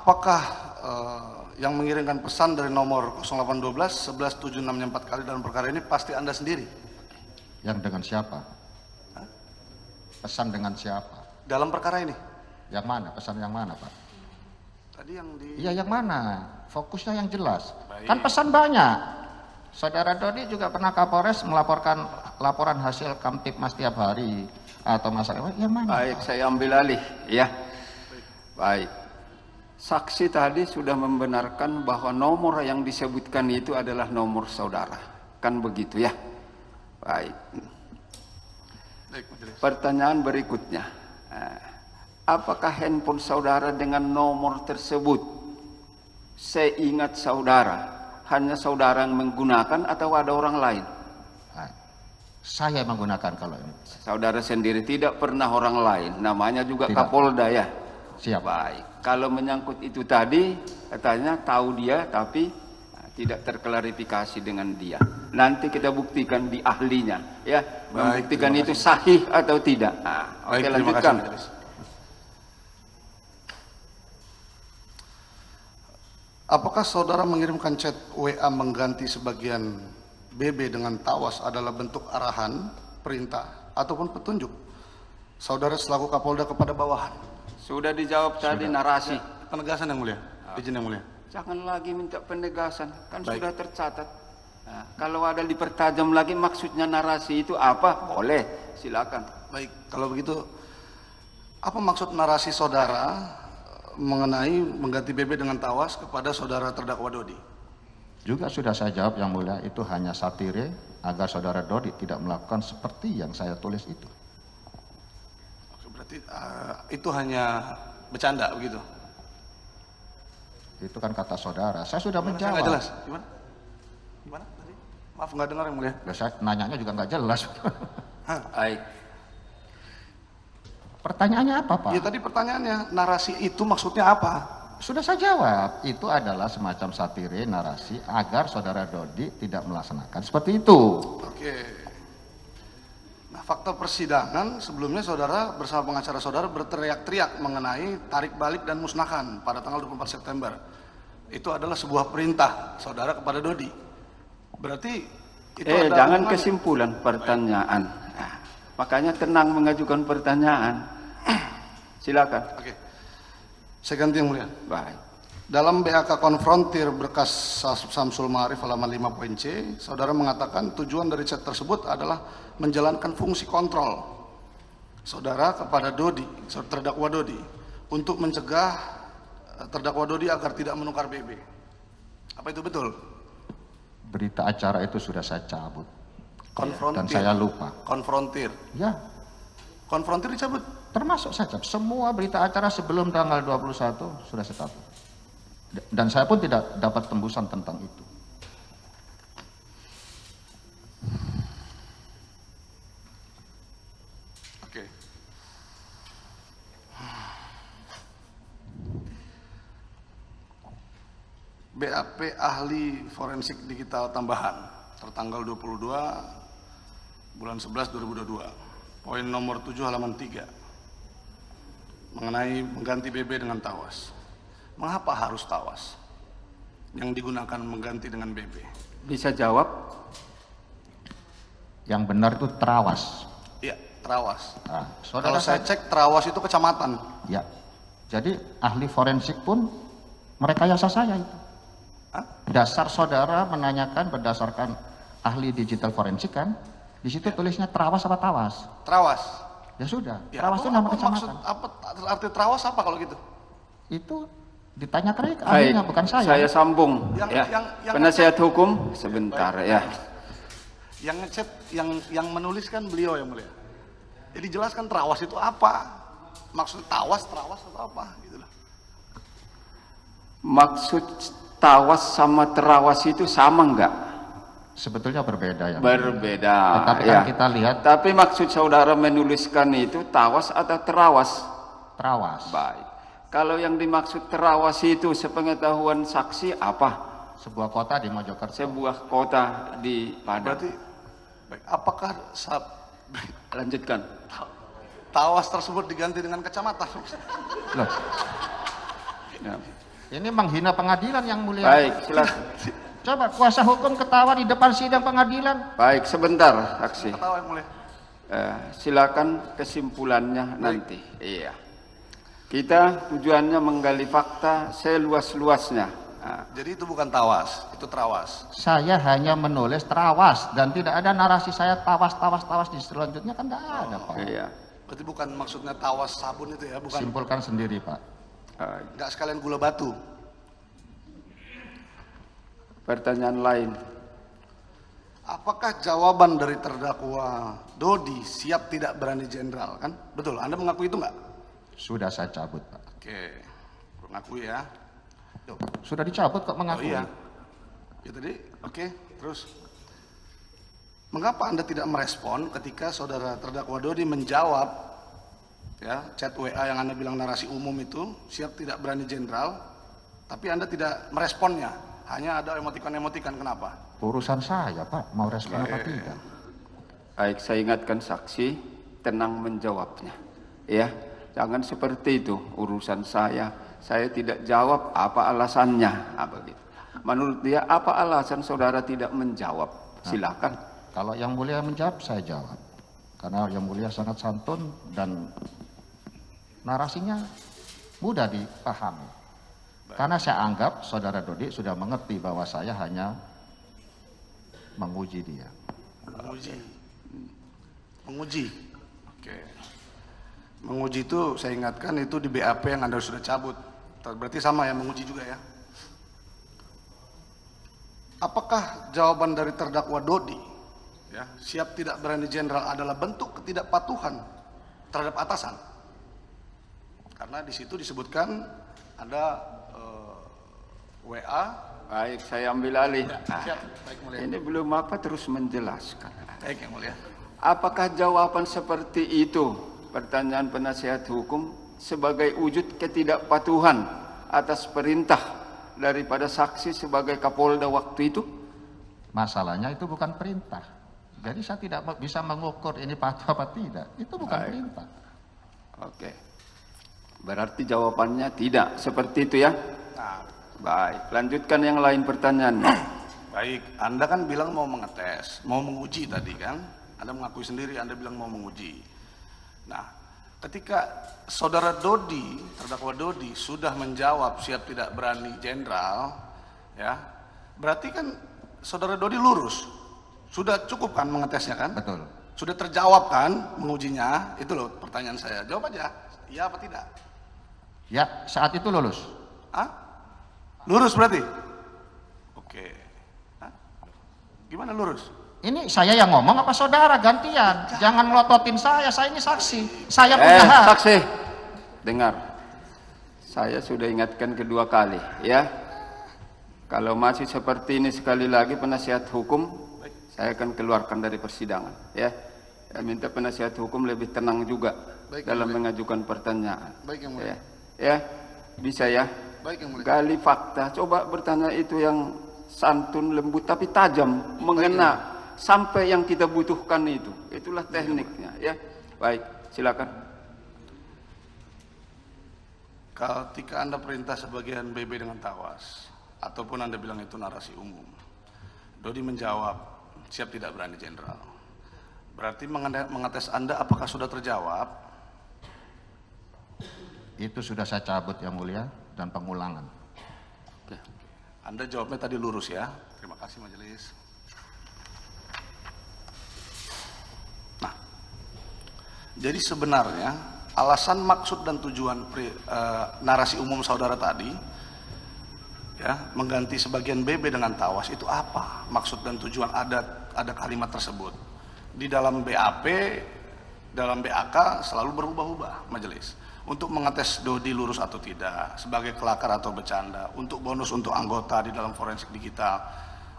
Apakah yang mengirimkan pesan dari nomor 0812 1176 4 kali dalam perkara ini pasti Anda sendiri? Yang dengan siapa? Hah? Pesan dengan siapa? Dalam perkara ini? Yang mana? Pesan yang mana, Pak? Tadi yang di... Iya, yang mana? Fokusnya yang jelas. Baik. Kan pesan banyak. Saudara Dodi juga pernah Kapolres melaporkan laporan hasil Kamtipmas tiap hari atau masalah yang mana? Baik, saya ambil alih ya. Baik. Saksi tadi sudah membenarkan bahwa nomor yang disebutkan itu adalah nomor saudara. Kan begitu ya? Baik. Pertanyaan berikutnya. Apakah handphone saudara dengan nomor tersebut seingat saudara hanya saudara yang menggunakan atau ada orang lain? Saya menggunakan kalau ini. Saudara sendiri, tidak pernah orang lain. Namanya juga tidak. Kapolda ya? Siap. Baik. Kalau menyangkut itu tadi, katanya tahu dia tapi tidak terklarifikasi dengan dia. Nanti kita buktikan di ahlinya ya. Baik, membuktikan itu sahih atau tidak. Oke, lanjutkan. Apakah saudara mengirimkan chat WA mengganti sebagian BB dengan tawas adalah bentuk arahan, perintah, ataupun petunjuk saudara selaku Kapolda kepada bawahan? Sudah dijawab tadi narasi. Ya, penegasan yang mulia, izin yang mulia. Jangan lagi minta penegasan, kan baik. Sudah tercatat. Nah, kalau ada dipertajam lagi maksudnya narasi itu apa? Boleh, silakan. Baik, kalau begitu apa maksud narasi saudara mengenai mengganti BB dengan tawas kepada saudara terdakwa Dodi? Juga sudah saya jawab yang mulia, itu hanya satire agar saudara Dodi tidak melakukan seperti yang saya tulis itu. Oke, berarti itu hanya bercanda begitu? Itu kan kata saudara. Saya sudah menjawab. Nggak jelas. Gimana? Gimana tadi? Maaf nggak dengar yang mulia. Ya, saya nanyanya juga nggak jelas. Baik. Pertanyaannya apa, Pak? Ya tadi pertanyaannya, narasi itu maksudnya apa? Sudah saya jawab. Itu adalah semacam satire narasi agar saudara Dodi tidak melaksanakan seperti itu. Oke. Nah, fakta persidangan sebelumnya saudara bersama pengacara saudara berteriak-teriak mengenai tarik balik dan musnahkan pada tanggal 24 September. Itu adalah sebuah perintah saudara kepada Dodi. Berarti itu ada jangan hubungannya. kesimpulan pertanyaan. Nah, makanya tenang mengajukan pertanyaan. Silakan. Oke. Saya ganti yang mulia. Baik. Dalam BAK konfrontir berkas Samsul Ma'arif halaman 5.C, saudara mengatakan tujuan dari chat tersebut adalah menjalankan fungsi kontrol saudara kepada Dodi, terdakwa Dodi, untuk mencegah terdakwa Dodi agar tidak menukar BB. Apa itu betul? Berita acara itu sudah saya cabut. Konfrontir. Dan saya lupa. Konfrontir. Ya. Konfrontir dicabut? Termasuk saja. Semua berita acara sebelum tanggal 21 sudah saya cabut. Dan saya pun tidak dapat tembusan tentang itu. Oke. BAP ahli forensik digital tambahan tertanggal 22 bulan 11 2022. Poin nomor 7 halaman 3 mengenai mengganti BB dengan tawas. Mengapa harus tawas yang digunakan mengganti dengan BB? Bisa jawab? Yang benar itu terawas. Iya, terawas. Nah, Kalau saya cek terawas itu kecamatan. Ya. Jadi ahli forensik pun merekayasa saya itu. Hah? Dasar saudara menanyakan berdasarkan ahli digital forensik kan? Di situ tulisnya terawas apa tawas? Terawas. Ya sudah. Ya, Terawas itu nama kecamatan. apa arti terawas apa kalau gitu? Itu ditanyakan ke ahlinya, bukan saya. Saya sambung Yang- ya. yang- Penasihat hukum sebentar ya. Yang ngechat, yang menuliskan beliau yang mulia. Jadi jelaskan terawas itu apa? Maksud tawas, terawas atau apa? Gitu loh. Maksud tawas sama terawas itu sama enggak? Sebetulnya berbeda ya. Berbeda. Tetapi ya. kan kita lihat Tapi maksud saudara menuliskan itu tawas atau terawas? terawas. Baik. Kalau yang dimaksud terawas itu sepengetahuan saksi apa? Sebuah kota di Mojokerto. Sebuah kota di Padang. Berarti, baik, apakah Lanjutkan. tawas tersebut diganti dengan kecamatan? Loh, Ya. Ini menghina pengadilan yang mulia. Baik, silakan. Coba kuasa hukum ketawa di depan sidang pengadilan. Baik, sebentar, saksi. Ketawa yang mulia. Silakan kesimpulannya nanti. Iya. Kita tujuannya menggali fakta seluas-luasnya. Jadi itu bukan tawas, itu terawas. Saya hanya menulis terawas dan tidak ada narasi saya tawas di selanjutnya kan tidak ada, Pak. Iya. Berarti bukan maksudnya tawas sabun itu ya, bukan. Simpulkan sendiri, Pak. Nggak sekalian gula batu. Pertanyaan lain. Apakah jawaban dari terdakwa Dodi siap tidak berani jenderal, kan? Betul, Anda mengakui itu nggak? Sudah saya cabut, Pak. Oke, mengakui ya. Yuk. Sudah dicabut kok Oh mengakui. iya. Ya tadi, oke, terus. Mengapa Anda tidak merespon ketika saudara terdakwa Dodi menjawab ya chat WA yang Anda bilang narasi umum itu siap tidak berani jenderal, tapi Anda tidak meresponnya, hanya ada emotikon-emotikan, kenapa? Urusan saya, Pak, mau respon apa tidak? Baik, saya ingatkan saksi, tenang menjawabnya. Ya, jangan seperti itu, urusan saya tidak jawab, apa alasannya? Begitu. Menurut dia, apa alasan saudara tidak menjawab? Silakan. Kalau yang mulia menjawab, saya jawab. Karena yang mulia sangat santun dan narasinya mudah dipahami. Karena saya anggap saudara Dodi sudah mengerti bahwa saya hanya menguji dia. Menguji. Oke. Menguji itu saya ingatkan itu di BAP yang Anda sudah cabut. Berarti sama ya, menguji juga ya. Apakah jawaban dari terdakwa Dodi ya, siap tidak berani jenderal adalah bentuk ketidakpatuhan terhadap atasan? Karena di situ disebutkan ada WA. Baik, saya ambil alih. Siap, baik mulia. Ini belum apa terus menjelaskan. Baik yang mulia. Apakah jawaban seperti itu, pertanyaan penasihat hukum, sebagai wujud ketidakpatuhan atas perintah daripada saksi sebagai Kapolda waktu itu? Masalahnya itu bukan perintah. Jadi saya tidak bisa mengukur ini patuh apa tidak. Itu bukan perintah. Oke. Berarti jawabannya tidak seperti itu ya? Nah, baik, lanjutkan yang lain pertanyaannya. baik, Anda kan bilang mau mengetes, mau menguji tadi kan? Anda mengakui sendiri, Anda bilang mau menguji. Nah, ketika saudara Dodi, terdakwa Dodi sudah menjawab siap tidak berani jenderal, ya, berarti kan saudara Dodi lurus. Sudah cukup kan mengetesnya kan? Betul. Sudah terjawab kan mengujinya? Itu loh pertanyaan saya. Jawab aja, iya apa tidak? Ya, saat itu lulus. Hah? Lurus berarti? Oke. Hah? Gimana lurus? Ini saya yang ngomong apa saudara gantian? Jangan melototin saya ini saksi. Saya punya hak. Saksi, dengar. Saya sudah ingatkan kedua kali, ya. Kalau masih seperti ini sekali lagi penasihat hukum, saya akan keluarkan dari persidangan, ya. Saya minta penasihat hukum lebih tenang juga dalam mengajukan pertanyaan. Baik yang mulia. Ya, bisa ya. Baik yang mulia. Gali fakta, coba bertanya itu yang santun, lembut tapi tajam, mengena sampai yang kita butuhkan itu. Itulah tekniknya, ya. Baik, silakan. Ketika Anda perintah sebagian BB dengan tawas, ataupun Anda bilang itu narasi umum, Dodi menjawab, siap tidak berani jenderal. Berarti mengetes Anda apakah sudah terjawab? Itu sudah saya cabut yang mulia dan pengulangan. Oke. Anda jawabnya tadi lurus ya. Terima kasih majelis. Nah, jadi sebenarnya alasan, maksud dan tujuan narasi umum saudara tadi ya, mengganti sebagian BB dengan tawas itu apa? Maksud dan tujuan ada kalimat tersebut. Di dalam BAP, dalam BAK selalu berubah-ubah majelis. Untuk mengetes Dodi lurus atau tidak, sebagai kelakar atau bercanda, untuk bonus untuk anggota di dalam forensik digital,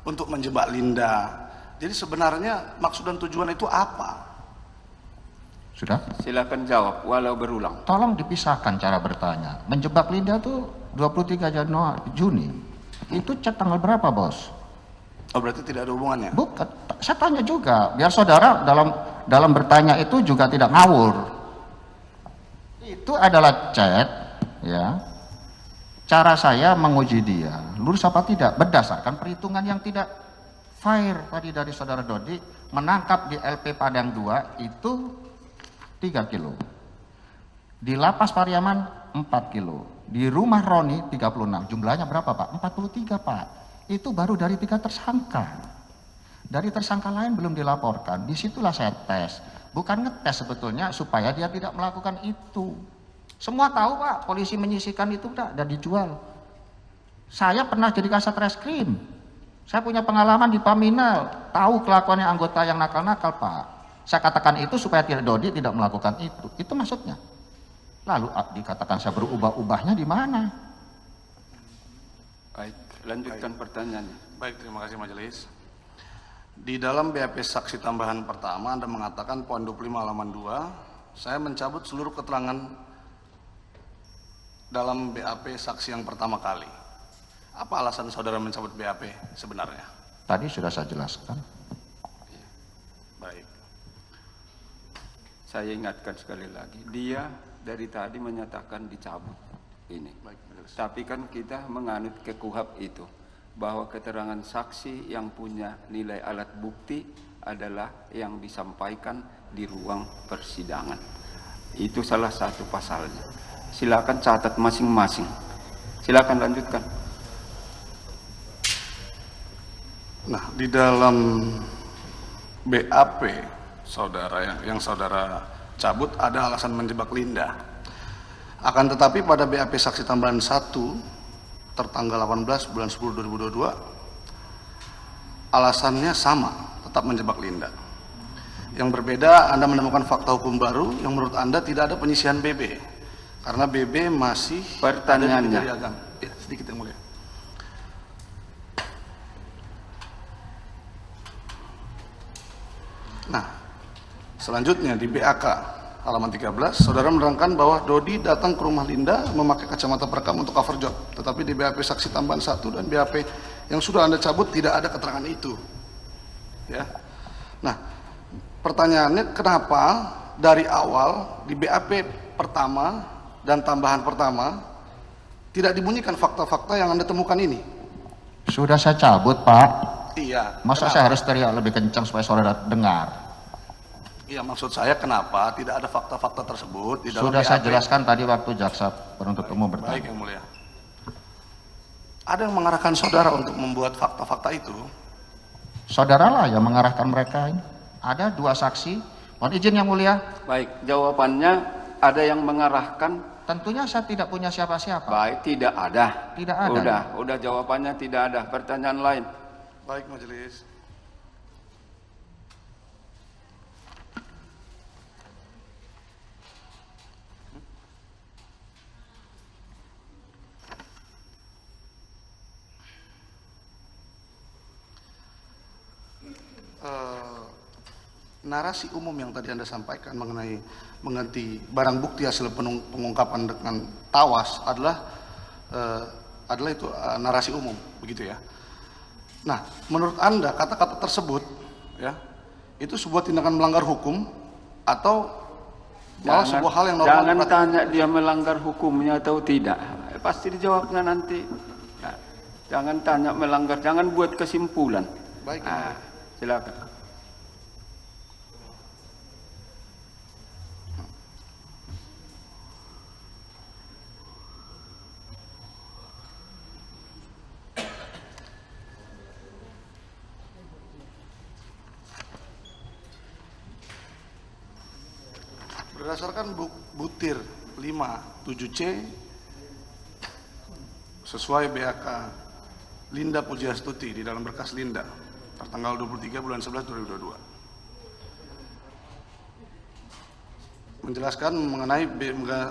untuk menjebak Linda. Jadi sebenarnya maksud dan tujuan itu apa? Sudah? Silakan jawab walau berulang. Tolong dipisahkan cara bertanya. Menjebak Linda tuh 23 Juni. Itu chat tanggal berapa, Bos? Oh, berarti tidak ada hubungannya? Bukan. Saya tanya juga, biar saudara dalam bertanya itu juga tidak ngawur. Itu adalah chat, ya, cara saya menguji dia lurus apa tidak berdasarkan perhitungan yang tidak fair tadi dari saudara Dodi. Menangkap di LP Padang 2 itu 3 kilo, di Lapas Pariaman 4 kilo, di rumah Roni 36. Jumlahnya berapa Pak? 43 Pak. Itu baru dari 3 tersangka. Dari tersangka lain belum dilaporkan. Disitulah saya tes. Bukan ngetes sebetulnya supaya dia tidak melakukan itu. Semua tahu Pak, polisi menyisikan itu dan dijual. Saya pernah jadi kasat reskrim. Saya punya pengalaman di Paminal. Tahu kelakuannya anggota yang nakal-nakal Pak. Saya katakan itu supaya tidak Dodi tidak melakukan itu. Itu maksudnya. Lalu dikatakan saya berubah-ubahnya di mana? Baik, lanjutkan pertanyaannya. Baik, terima kasih majelis. Di dalam BAP saksi tambahan pertama Anda mengatakan poin 25 halaman 2, saya mencabut seluruh keterangan dalam BAP saksi yang pertama kali. Apa alasan saudara mencabut BAP sebenarnya? Tadi sudah saya jelaskan. Baik. Saya ingatkan sekali lagi, dia dari tadi menyatakan dicabut ini. Baik, majelis. Tapi kan kita menganut ke KUHP itu, bahwa keterangan saksi yang punya nilai alat bukti adalah yang disampaikan di ruang persidangan. Itu salah satu pasalnya. Silakan catat masing-masing. Silakan lanjutkan. Nah, di dalam BAP saudara yang saudara cabut ada alasan menjebak Linda. Akan tetapi pada BAP saksi tambahan 1 tertanggal 18 bulan 10 2022 alasannya sama, tetap menjebak Linda. Yang berbeda, Anda menemukan fakta hukum baru yang menurut Anda tidak ada penyisihan BB karena BB masih Pertanyaannya. ada di jari agam. Ya, sedikit yang mulia. Nah, selanjutnya di BAK halaman 13, saudara menerangkan bahwa Dodi datang ke rumah Linda memakai kacamata perekam untuk cover job. Tetapi di BAP saksi tambahan 1 dan BAP yang sudah Anda cabut tidak ada keterangan itu. Ya. Nah, pertanyaannya kenapa dari awal di BAP pertama dan tambahan pertama tidak dibunyikan fakta-fakta yang Anda temukan ini? Sudah saya cabut Pak. Iya. Masa kenapa? saya harus teriak lebih kencang supaya saudara dengar? Iya, maksud saya kenapa tidak ada fakta-fakta tersebut di dalam Sudah saya BAP? jelaskan tadi waktu jaksa penuntut umum bertanya. Baik yang mulia. Ada yang mengarahkan saudara untuk membuat fakta-fakta itu? Saudaralah yang mengarahkan mereka ini. Ada 2 saksi. Mohon izin yang mulia. Baik, jawabannya ada yang mengarahkan. Tentunya saya tidak punya siapa-siapa. Baik, tidak ada. Tidak ada. Udah jawabannya tidak ada. Pertanyaan lain. Baik majelis. Narasi umum yang tadi Anda sampaikan mengenai mengganti barang bukti hasil pengungkapan dengan tawas adalah itu narasi umum, begitu ya. Nah, menurut Anda kata-kata tersebut ya itu sebuah tindakan melanggar hukum atau malah sebuah hal yang normal? Jangan tanya dia melanggar hukumnya atau tidak, pasti dijawabnya nanti. Nah, jangan tanya melanggar, jangan buat kesimpulan. Baik. Nah, silakan. Berdasarkan butir 57C sesuai BAK Linda Pujiastuti di dalam berkas Linda tertanggal 23 bulan 11 2022 menjelaskan mengenai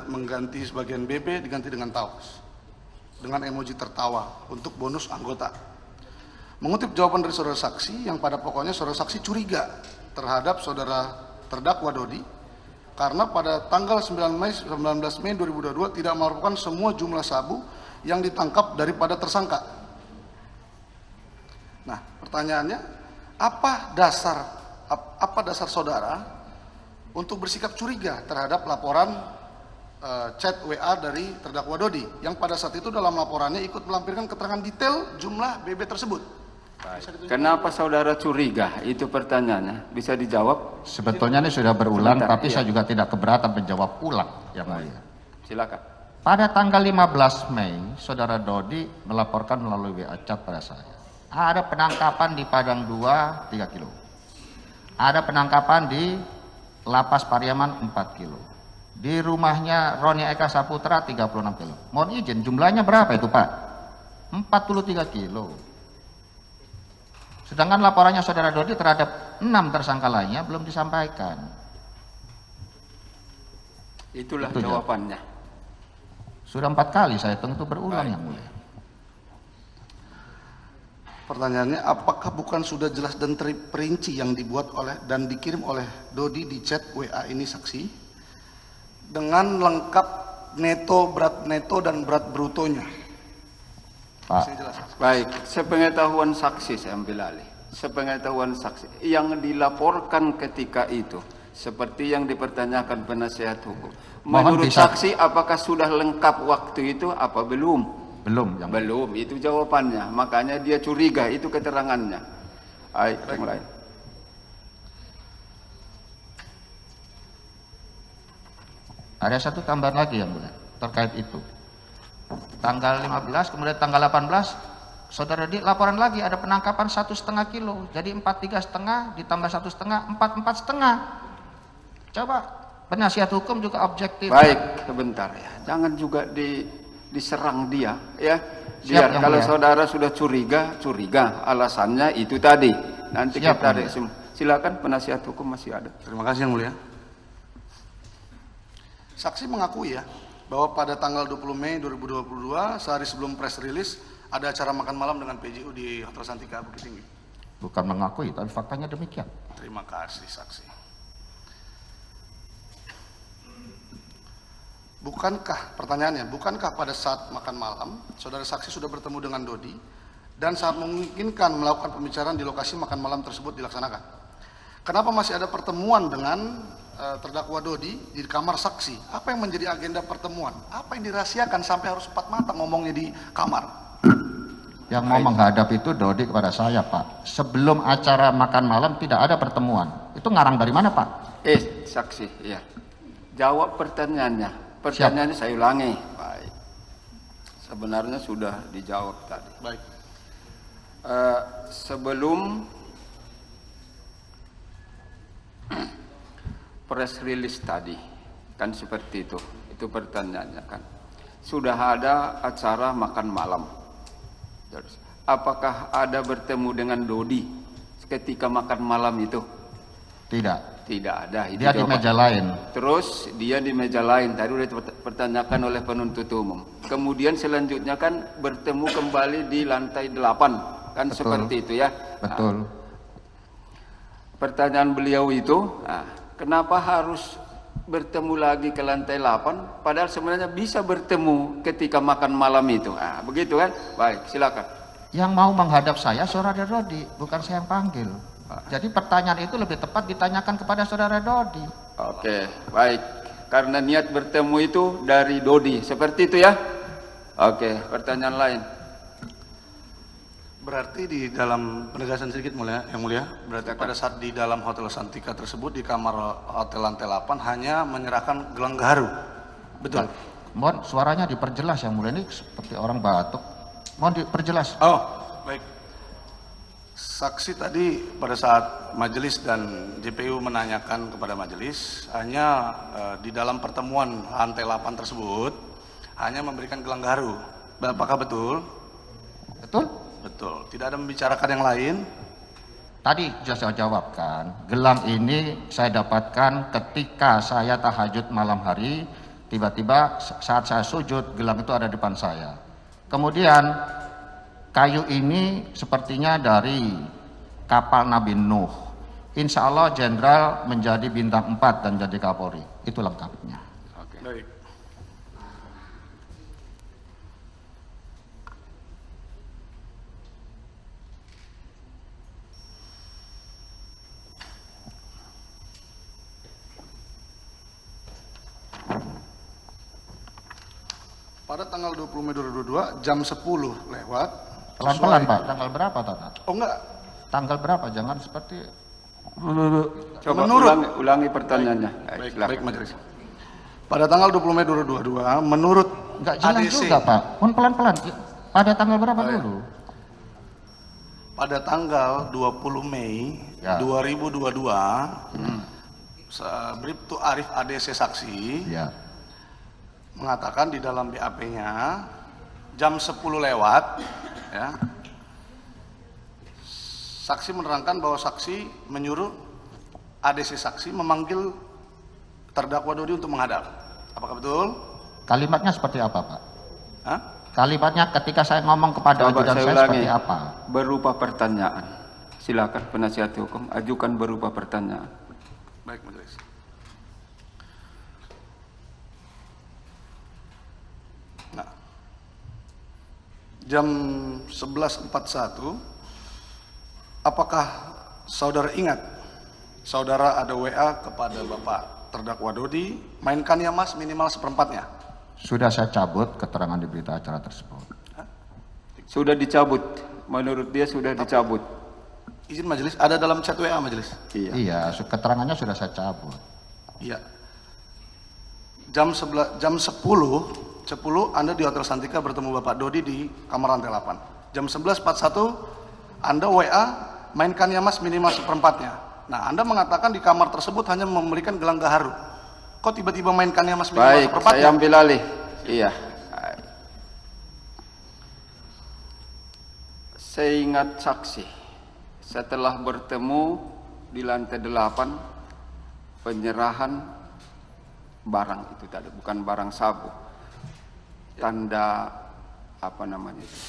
mengganti sebagian BB diganti dengan tawas dengan emoji tertawa untuk bonus anggota. Mengutip jawaban dari saudara saksi yang pada pokoknya saudara saksi curiga terhadap saudara terdakwa Dodi karena pada tanggal 19 Mei 2022 tidak melaporkan semua jumlah sabu yang ditangkap daripada tersangka. Nah, pertanyaannya, apa dasar saudara untuk bersikap curiga terhadap laporan chat WA dari terdakwa Dodi yang pada saat itu dalam laporannya ikut melampirkan keterangan detail jumlah BB tersebut. Kenapa saudara curiga? Itu pertanyaannya. Bisa dijawab? Sebetulnya ini sudah berulang, Sebentar, tapi iya. saya juga tidak keberatan menjawab ulang, Yang Mulia. Silakan. Pada tanggal 15 Mei, saudara Dodi melaporkan melalui WA chat pada saya. Ada penangkapan di Padang 2, 3 kilo. Ada penangkapan di Lapas Pariaman 4 kilo. Di rumahnya Roni Eka Saputra 36 kilo. Mohon izin, jumlahnya berapa itu Pak? 43 kilo. Sedangkan laporannya saudara Dodi terhadap 6 tersangka lainnya belum disampaikan. Itulah Itu jawabannya. Sudah 4 kali saya hitung itu berulang, Yang Mulia. Pertanyaannya, apakah bukan sudah jelas dan terperinci yang dibuat oleh dan dikirim oleh Dodi di chat WA ini saksi dengan lengkap neto, berat neto dan berat brutonya? Pak, Saya jelaskan. Baik, sepengetahuan saksi saya ambil alih. Sepengetahuan saksi yang dilaporkan ketika itu seperti yang dipertanyakan penasihat hukum. Mohon Menurut bisa- saksi apakah sudah lengkap waktu itu apa belum? belum, Yang Mulia. Belum, itu jawabannya. Makanya dia curiga, itu keterangannya. Baik, yang lain. Ada satu tambahan lagi, Yang Mulia, terkait itu. Tanggal 15, kemudian tanggal 18, saudara Dodi laporan lagi ada penangkapan 1,5 kilo. Jadi 43,5 ditambah 1,5, 44,5. Coba penasihat hukum juga objektif. Baik, sebentar ya. Jangan juga diserang dia, ya. Siap, Biar Yang kalau Mulia. saudara sudah curiga, alasannya itu tadi. Nanti Siap, kita Yang Mulia. silakan penasihat hukum masih ada. Terima kasih Yang Mulia. Saksi mengakui ya bahwa pada tanggal 20 Mei 2022 sehari sebelum press release ada acara makan malam dengan PJU di Hotel Santika Bukit Tinggi. Bukan mengakui, tapi faktanya demikian. Terima kasih saksi. Bukankah, pertanyaannya, bukankah pada saat makan malam saudara saksi sudah bertemu dengan Dodi dan saat memungkinkan melakukan pembicaraan di lokasi makan malam tersebut dilaksanakan? Kenapa masih ada pertemuan dengan terdakwa Dodi di kamar saksi? Apa yang menjadi agenda pertemuan? Apa yang dirahasiakan sampai harus 4 mata ngomongnya di kamar? Yang mau menghadap itu Dodi kepada saya, Pak. Sebelum acara makan malam tidak ada pertemuan. Itu ngarang dari mana, Pak? Saksi, ya. Jawab pertanyaannya. Pertanyaannya saya ulangi. Baik. Sebenarnya sudah dijawab tadi. Baik. Sebelum press release tadi, kan seperti itu pertanyaannya kan. Sudah ada acara makan malam. Apakah ada bertemu dengan Dodi ketika makan malam itu? Tidak. Tidak ada. Itu Dia di jawaban. meja lain. Terus dia di meja lain, tadi sudah dipertanyakan oleh penuntut umum. Kemudian selanjutnya kan bertemu kembali di lantai 8, kan Betul. seperti itu ya. Betul. Pertanyaan beliau itu, kenapa harus bertemu lagi ke lantai 8, padahal sebenarnya bisa bertemu ketika makan malam itu. Begitu kan? Baik, silakan. Yang mau menghadap saya saudara Dodi, bukan saya yang panggil. Jadi pertanyaan itu lebih tepat ditanyakan kepada saudara Dodi. Oke, baik. Karena niat bertemu itu dari Dodi, seperti itu ya? Oke, pertanyaan lain. Berarti di dalam penegasan sedikit Yang Mulia, berarti pada saat di dalam Hotel Santika tersebut di kamar hotel lantai 8 hanya menyerahkan gelang gaharu. Betul? Mohon suaranya diperjelas, Yang Mulia, ini seperti orang batuk. Mohon diperjelas. Oh, baik. Saksi tadi pada saat majelis dan JPU menanyakan kepada majelis hanya di dalam pertemuan lantai 8 tersebut hanya memberikan gelang gaharu. Apakah betul? Betul? Betul. Tidak ada membicarakan yang lain. Tadi sudah saya jawabkan. Gelang ini saya dapatkan ketika saya tahajud malam hari. Tiba-tiba saat saya sujud, gelang itu ada di depan saya. Kemudian kayu ini sepertinya dari kapal Nabi Nuh. Insya Allah jenderal menjadi bintang 4 dan jadi Kapolri. Itu lengkapnya. Oke. Baik. Pada tanggal 20 Mei 2022 jam 10 lewat. Pelan-pelan Pak, tanggal berapa Tata? Oh enggak. Tanggal berapa? Jangan seperti Coba Menurut- ulangi pertanyaannya. Baik majelis. Pada tanggal 20 Mei 2022 menurut nggak jelas ADC juga Pak. Pun pelan-pelan. Pada tanggal berapa dulu? pada tanggal 20 Mei Ya. 2022 Bribtu Arif ADC saksi Ya. mengatakan di dalam BAP-nya jam 10 lewat ya. Saksi menerangkan bahwa saksi menyuruh ADC saksi memanggil terdakwa Dodi untuk menghadap. Apakah betul? Kalimatnya seperti apa Pak? Hah? Kalimatnya ketika saya ngomong kepada Coba ajudan saya saya ulangi. seperti apa? Berupa pertanyaan. Silakan penasihat hukum ajukan berupa pertanyaan. Baik majelis. Nah, jam 11.41 apakah saudara ingat saudara ada WA kepada Bapak terdakwa Dodi, mainkan ya Mas minimal seperempatnya? Sudah saya cabut keterangan di berita acara tersebut. Sudah dicabut. Menurut dia sudah dicabut. Izin majelis, ada dalam chat WA majelis? Iya. Iya, keterangannya sudah saya cabut. Iya. Jam 10 Anda di Hotel Santika bertemu Bapak Dodi di kamar lantai 8. Jam 11.41 Anda WA mainkan ya Mas minimal seperempatnya. Nah, Anda mengatakan di kamar tersebut hanya memberikan gelang gaharu. Kok tiba-tiba mainkan ya Mas minimal Baik, seperempatnya? saya ambil alih. Iya. Seingat saksi, setelah bertemu di lantai 8, penyerahan barang itu tadi, bukan barang sabu. Tanda apa namanya itu?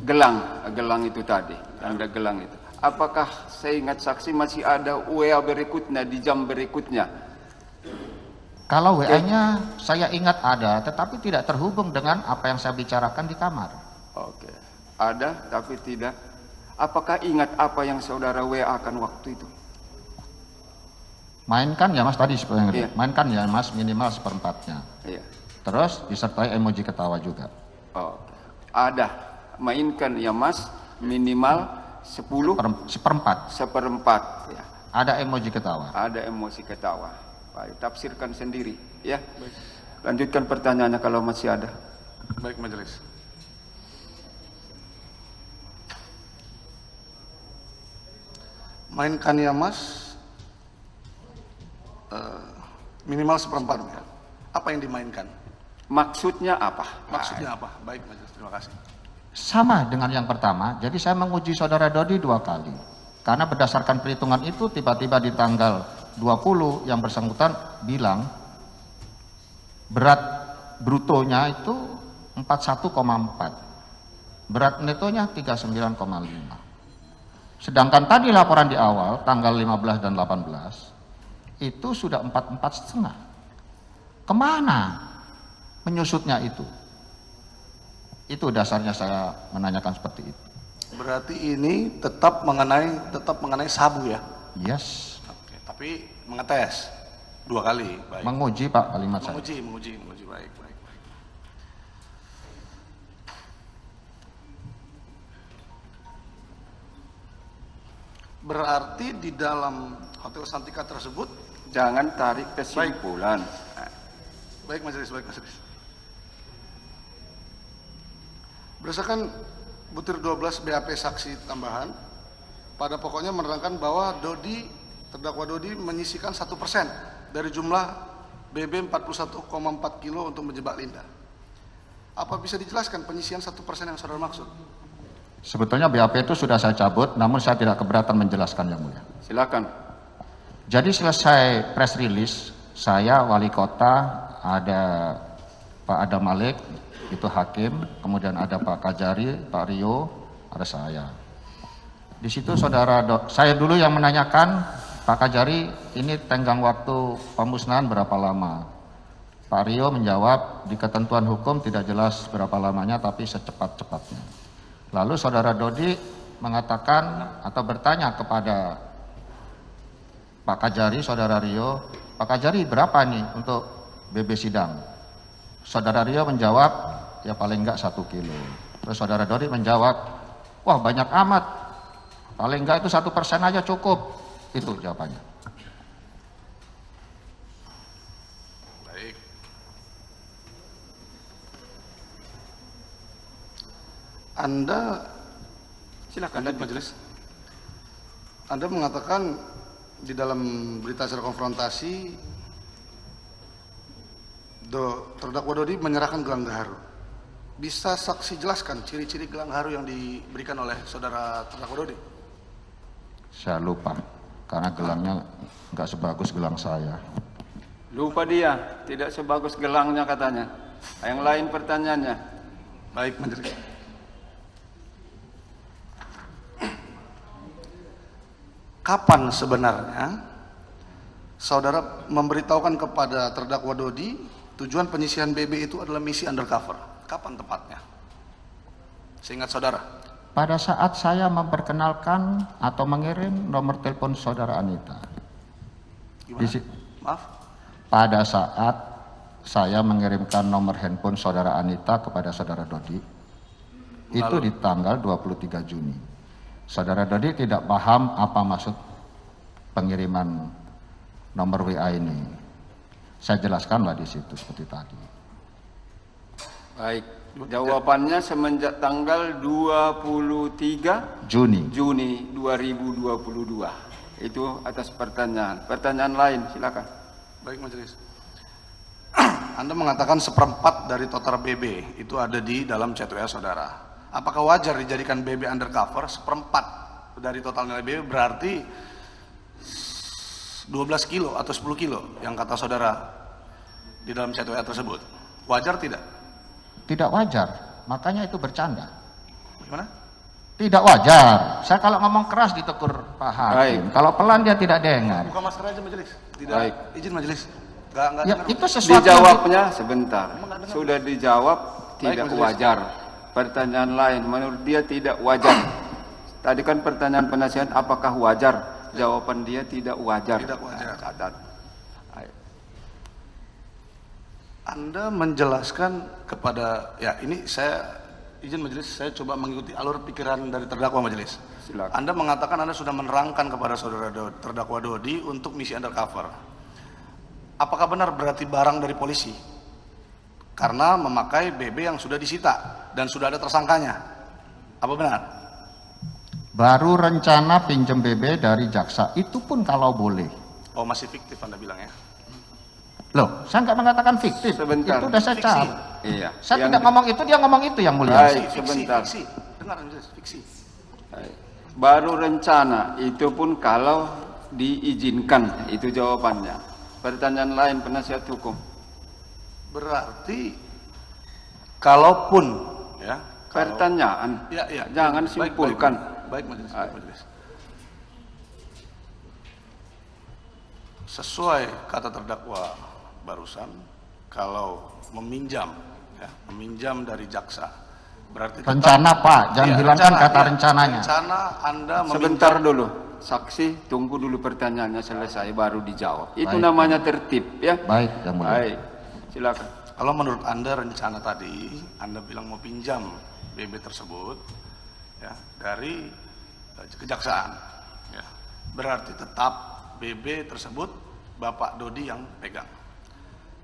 Gelang itu tadi, tanda gelang itu. Apakah seingat saksi masih ada WA berikutnya di jam berikutnya? Kalau WA-nya saya ingat ada, tetapi tidak terhubung dengan apa yang saya bicarakan di kamar. Oke, ada tapi tidak. Apakah ingat apa yang saudara WA kan waktu itu? Mainkan ya Mas tadi seperti yang Iya. mainkan ya Mas minimal seperempatnya. Iya. Terus disertai emoji ketawa juga. Oke. Ada. Mainkan ya Mas minimal 10 Seperempat. seperempat. Ya. Ada emoji ketawa. Ada emosi ketawa. Baik, tafsirkan sendiri. Ya. Lanjutkan pertanyaannya kalau masih ada. Baik majelis. Mainkan ya Mas minimal seperempatnya. Apa yang dimainkan? Maksudnya apa? Maksudnya apa? Baik majelis, terima kasih. Sama dengan yang pertama, jadi saya menguji saudara Dodi 2 kali. Karena berdasarkan perhitungan itu tiba-tiba di tanggal 20 yang bersangkutan bilang berat brutonya itu 41,4. Berat netonya 39,5. Sedangkan tadi laporan di awal tanggal 15 dan 18 itu sudah 44,5. Kemana menyusutnya itu? Itu dasarnya saya menanyakan seperti itu. Berarti ini tetap mengenai sabu ya? Yes, Oke, tapi mengetes 2 kali. Baik. menguji Pak kalimat saya. Menguji. Baik. Berarti di dalam Hotel Santika tersebut, Jangan tarik kesimpulan. baik majelis. Berdasarkan butir 12 BAP saksi tambahan, pada pokoknya menerangkan bahwa terdakwa Dodi menyisikan 1% dari jumlah BB 41,4 kilo untuk menjebak Linda. Apa bisa dijelaskan penyisian 1% yang saudara maksud? Sebetulnya BAP itu sudah saya cabut, namun saya tidak keberatan menjelaskan yang mulia. Silakan. Jadi selesai press release, saya wali kota, ada Pak Adam Malik, itu hakim, kemudian ada Pak Kajari, Pak Rio, ada saya. Di situ saya dulu yang menanyakan, Pak Kajari, ini tenggang waktu pemusnahan berapa lama? Pak Rio menjawab, di ketentuan hukum tidak jelas berapa lamanya, tapi secepat-cepatnya. Lalu saudara Dodi mengatakan atau bertanya kepada Pak Kajari, saudara Rio, Pak Kajari berapa nih untuk BB sidang? Saudara Rio menjawab, ya paling enggak 1 kilo. Terus saudara Dodi menjawab, wah banyak amat, paling enggak itu 1% aja cukup. Itu jawabannya. Baik. Anda, Silakan. lanjut majelis. Anda mengatakan di dalam berita acara konfrontasi, terdakwa Dodi menyerahkan gelang gaharu. Bisa saksi jelaskan ciri-ciri gelang gaharu yang diberikan oleh saudara terdakwa Dodi? Saya lupa, karena gelangnya nggak sebagus gelang saya. Lupa dia, tidak sebagus gelangnya katanya. Yang lain pertanyaannya. Baik, majelis. Kapan sebenarnya saudara memberitahukan kepada terdakwa Dodi tujuan penyisihan BB itu adalah misi undercover? Kapan tepatnya? Seingat saudara. Pada saat saya memperkenalkan atau mengirim nomor telepon saudara Anita. Gimana? Maaf. Pada saat saya mengirimkan nomor handphone saudara Anita kepada saudara Dodi, itu di tanggal 23 Juni. Saudara Dodi tidak paham apa maksud pengiriman nomor WA ini. Saya jelaskanlah di situ seperti tadi. Baik, jawabannya semenjak tanggal 23 Juni. 2022. Itu atas pertanyaan. Pertanyaan lain, silakan. Baik, majelis. Anda mengatakan 1/4 dari total BB itu ada di dalam chat WA saudara. Apakah wajar dijadikan BB undercover 1/4 dari total nilai BB, berarti 12 kilo atau 10 kilo yang kata saudara di dalam chat WA tersebut? Wajar tidak? Tidak wajar, makanya itu bercanda. Bagaimana? Tidak wajar. Saya kalau ngomong keras ditegur Pak Hakim. Kalau pelan dia tidak dengar. Buka masker aja majelis. Tidak. Baik. Izin majelis. Nggak Ya, dengar. itu sesuatu Dijawabnya sebentar. Sudah dijawab tidak Majelis. wajar. Pertanyaan lain, menurut dia tidak wajar. Tadi kan pertanyaan penasihat, apakah wajar? Jawaban dia tidak wajar. Tidak wajar. Catat. Anda menjelaskan kepada, ya ini saya izin majelis, saya coba mengikuti alur pikiran dari terdakwa majelis. Silakan. Anda mengatakan Anda sudah menerangkan kepada saudara terdakwa Dodi untuk misi undercover. Apakah benar berarti barang dari polisi? Karena memakai BB yang sudah disita dan sudah ada tersangkanya. Apa benar? baru rencana pinjam BB dari jaksa. Itu pun kalau boleh. Oh, masih fiktif Anda bilang ya? Loh, saya nggak mengatakan fiktif. Sebentar. Itu udah saya Fiksi. cap. Iya. Saya tidak ngomong itu, dia ngomong itu yang mulia. Baik. Sebentar. Fiksi. Dengar majelis, fiksi. Baru rencana, itu pun kalau diizinkan, itu jawabannya. Pertanyaan lain penasihat hukum. Berarti kalaupun ya, Pertanyaan. ya, ya, Jangan baik, simpulkan. Baik, majelis, Baik. majelis. Sesuai kata terdakwa barusan, kalau meminjam ya, meminjam dari jaksa, berarti tetap- Rencana Pak, jangan Iya, hilangkan rencana, kata iya. rencananya. Rencana Anda meminjam. Sebentar dulu. Saksi, tunggu dulu pertanyaannya selesai baru dijawab. Itu Baik. namanya tertib ya. Baik, yang mulia. Baik. Silakan. Kalau menurut Anda rencana tadi, Anda bilang mau pinjam BB tersebut ya dari kejaksaan, ya, berarti tetap BB tersebut Bapak Dodi yang pegang,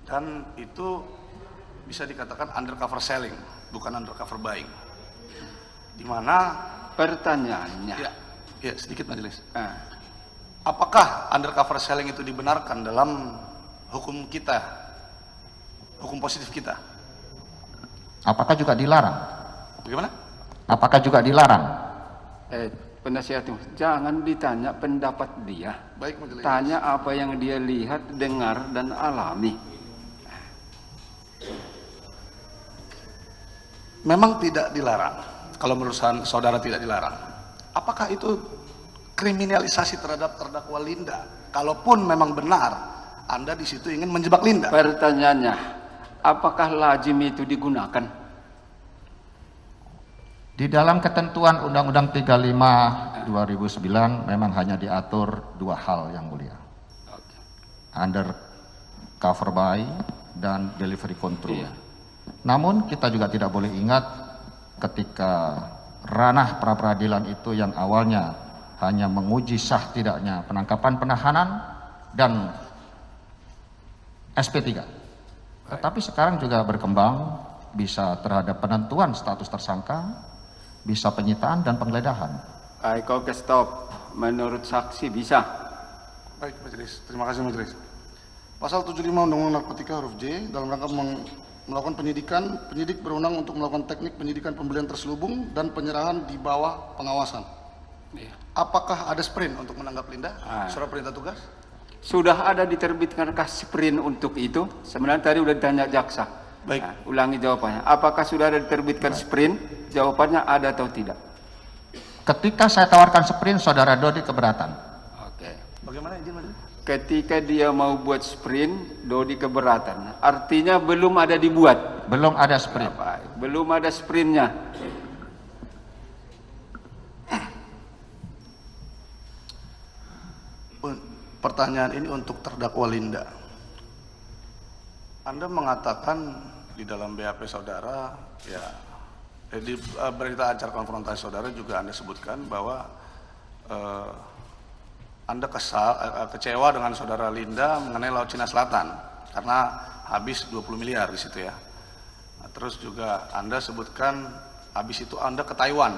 dan itu bisa dikatakan undercover selling, bukan undercover buying. Di mana Pertanyaannya. ya sedikit majelis. Ah, Apakah undercover selling itu dibenarkan dalam hukum kita, hukum positif kita? Apakah juga dilarang? Bagaimana? Apakah juga dilarang? penasihat hukum, jangan ditanya pendapat dia. Baik majelis. Tanya apa yang dia lihat, dengar, dan alami. Memang tidak dilarang. Kalau menurut saudara tidak dilarang. Apakah itu kriminalisasi terhadap terdakwa Linda? Kalaupun memang benar, Anda di situ ingin menjebak Linda. Pertanyaannya, apakah lazim itu digunakan? Di dalam ketentuan Undang-Undang 35 2009 memang hanya diatur dua hal yang mulia. Undercover buy dan delivery control. Iya. Namun kita juga tidak boleh ingat ketika ranah pra-peradilan itu yang awalnya hanya menguji sah tidaknya penangkapan penahanan dan SP3. Tetapi sekarang juga berkembang bisa terhadap penentuan status tersangka, bisa penyitaan dan penggeledahan. Baik, oke, stop. Menurut saksi bisa. Baik, Majelis. Terima kasih, Majelis. Pasal 75 Undang-Undang Narkotika huruf J, dalam rangka melakukan penyidikan, penyidik berwenang untuk melakukan teknik penyidikan pembelian terselubung dan penyerahan di bawah pengawasan. Iya. Apakah ada sprint untuk menanggap Linda? Surat perintah tugas? Sudah ada diterbitkankah sprint untuk itu? Sebenarnya tadi udah ditanya jaksa. Baik. Nah, ulangi jawabannya. Apakah sudah ada diterbitkan sprint? Jawabannya ada atau tidak? Ketika saya tawarkan sprint, saudara Dodi keberatan. Oke. Bagaimana izin, Majelis? Ketika dia mau buat sprint, Dodi keberatan. Artinya belum ada dibuat. Belum ada sprint. Baik. Belum ada sprintnya. Pertanyaan ini untuk terdakwa Linda. Anda mengatakan di dalam BAP saudara, ya, di berita acara konfrontasi saudara juga Anda sebutkan bahwa Anda kecewa dengan saudara Linda mengenai Laut Cina Selatan karena habis 20 miliar di situ ya. Nah, terus juga Anda sebutkan habis itu Anda ke Taiwan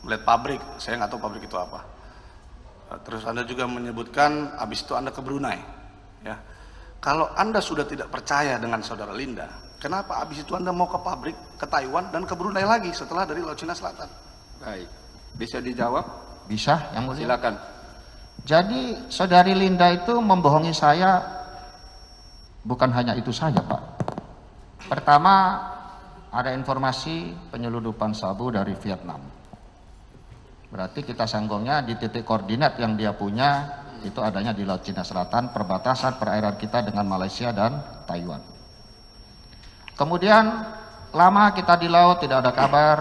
melihat pabrik, saya nggak tahu pabrik itu apa. Terus Anda juga menyebutkan habis itu Anda ke Brunei ya. Kalau Anda sudah tidak percaya dengan saudara Linda, kenapa habis itu Anda mau ke pabrik, ke Taiwan dan ke Brunei lagi setelah dari Laut Cina Selatan? Baik. Bisa dijawab? Bisa, yang mulia. Silakan. Jadi saudari Linda itu membohongi saya bukan hanya itu saja, Pak. Pertama, ada informasi penyelundupan sabu dari Vietnam. Berarti kita sanggungnya di titik koordinat yang dia punya itu adanya di Laut Cina Selatan, perbatasan perairan kita dengan Malaysia dan Taiwan. Kemudian lama kita di laut tidak ada kabar,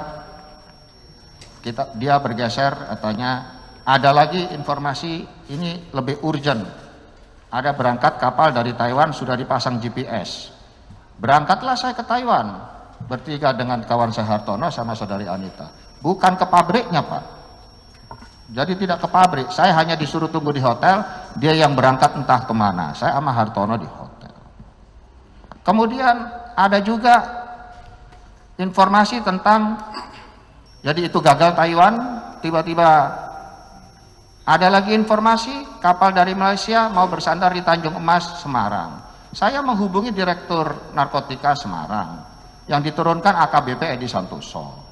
dia bergeser, katanya ada lagi informasi ini lebih urgent. Ada berangkat kapal dari Taiwan sudah dipasang GPS. Berangkatlah saya ke Taiwan bertiga dengan kawan saya Hartono sama saudari Anita. Bukan ke pabriknya, Pak. Jadi tidak ke pabrik, saya hanya disuruh tunggu di hotel, dia yang berangkat entah kemana, saya sama Hartono di hotel. Kemudian ada juga informasi tentang, jadi itu gagal Taiwan, tiba-tiba ada lagi informasi kapal dari Malaysia mau bersandar di Tanjung Emas, Semarang. Saya menghubungi Direktur Narkotika Semarang, yang diturunkan AKBP Edi Santoso.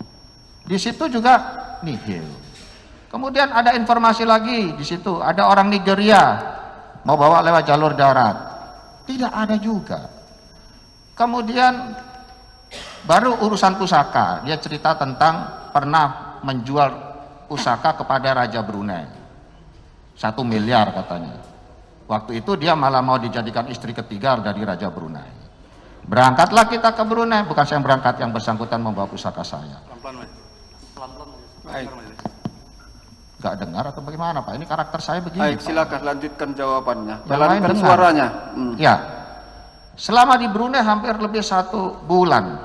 Di situ juga nihil. Kemudian ada informasi lagi di situ, ada orang Nigeria mau bawa lewat jalur darat. Tidak ada juga. Kemudian baru urusan pusaka, dia cerita tentang pernah menjual pusaka kepada Raja Brunei. 1 miliar katanya. Waktu itu dia malah mau dijadikan istri ketiga dari Raja Brunei. Berangkatlah kita ke Brunei, bukan saya yang berangkat, yang bersangkutan membawa pusaka saya. Pelan-pelan, pelan-pelan. Baik. Gak dengar atau bagaimana, Pak? Ini karakter saya begini. Baik, silakan lanjutkan jawabannya. Yang lain Jalankan dengar. suaranya. Ya, selama di Brunei hampir lebih 1 bulan,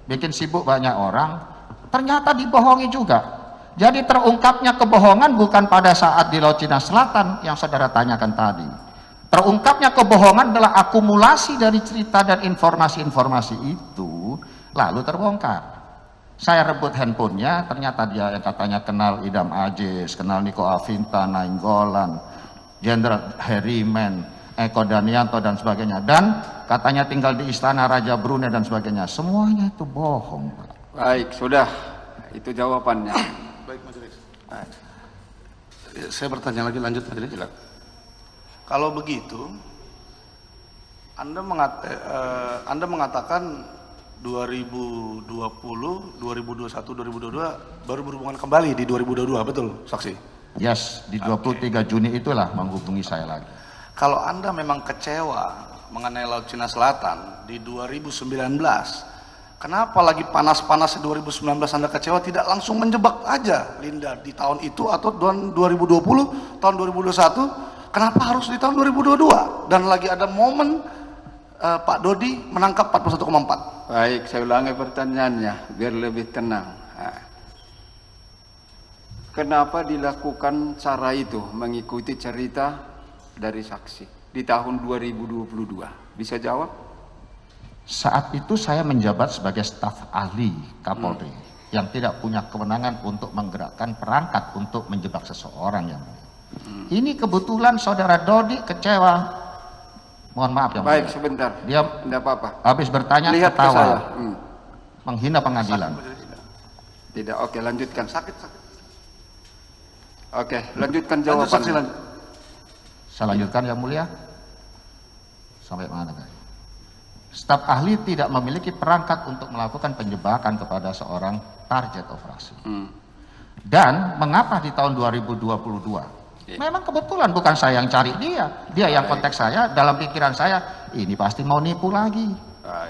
bikin sibuk banyak orang, ternyata dibohongi juga. Jadi terungkapnya kebohongan bukan pada saat di Laut Cina Selatan yang saudara tanyakan tadi. Terungkapnya kebohongan adalah akumulasi dari cerita dan informasi-informasi itu, lalu terbongkar. Saya rebut handphonenya, ternyata dia yang katanya kenal Idam Aziz, kenal Niko Afinta, Nainggolan, Jenderal Harriman, Eko Danianto dan sebagainya. Dan katanya tinggal di istana Raja Brunei dan sebagainya. Semuanya itu bohong, Pak. Baik, sudah. Itu jawabannya. Baik, Majelis. Saya bertanya lagi, lanjut Majelis. Kalau begitu, Anda mengatakan 2020, 2021, 2022 baru berhubungan kembali di 2022, betul saksi? Yes, di 23 Juni itulah menghubungi saya lagi. Kalau Anda memang kecewa mengenai Laut Cina Selatan di 2019, kenapa lagi panas-panas 2019 Anda kecewa, tidak langsung menjebak aja Linda di tahun itu atau tahun 2020, tahun 2021, kenapa harus di tahun 2022? Dan lagi ada momen Pak Dodi menangkap 41,4. Baik, saya ulangi pertanyaannya biar lebih tenang. Nah, kenapa dilakukan cara itu mengikuti cerita dari saksi di tahun 2022? Bisa jawab? Saat itu saya menjabat sebagai staf ahli Kapolri yang tidak punya kewenangan untuk menggerakkan perangkat untuk menjebak seseorang yang mulia. Ini kebetulan saudara Dodi kecewa. Mohon maaf yang Baik, mulia. sebentar. Dia Tidak apa-apa. habis bertanya Lihat ke ketawa, saya. menghina pengadilan. Tidak, oke, lanjutkan. Sakit. Oke, lanjutkan Lanjut saksi, jawabannya. lanjut. Saya lanjutkan yang mulia. Sampai mana guys? Staf ahli tidak memiliki perangkat untuk melakukan penjebakan kepada seorang target operasi. Dan mengapa di tahun 2022? Memang kebetulan bukan saya yang cari dia yang kontak saya. Dalam pikiran saya, ini pasti mau nipu lagi.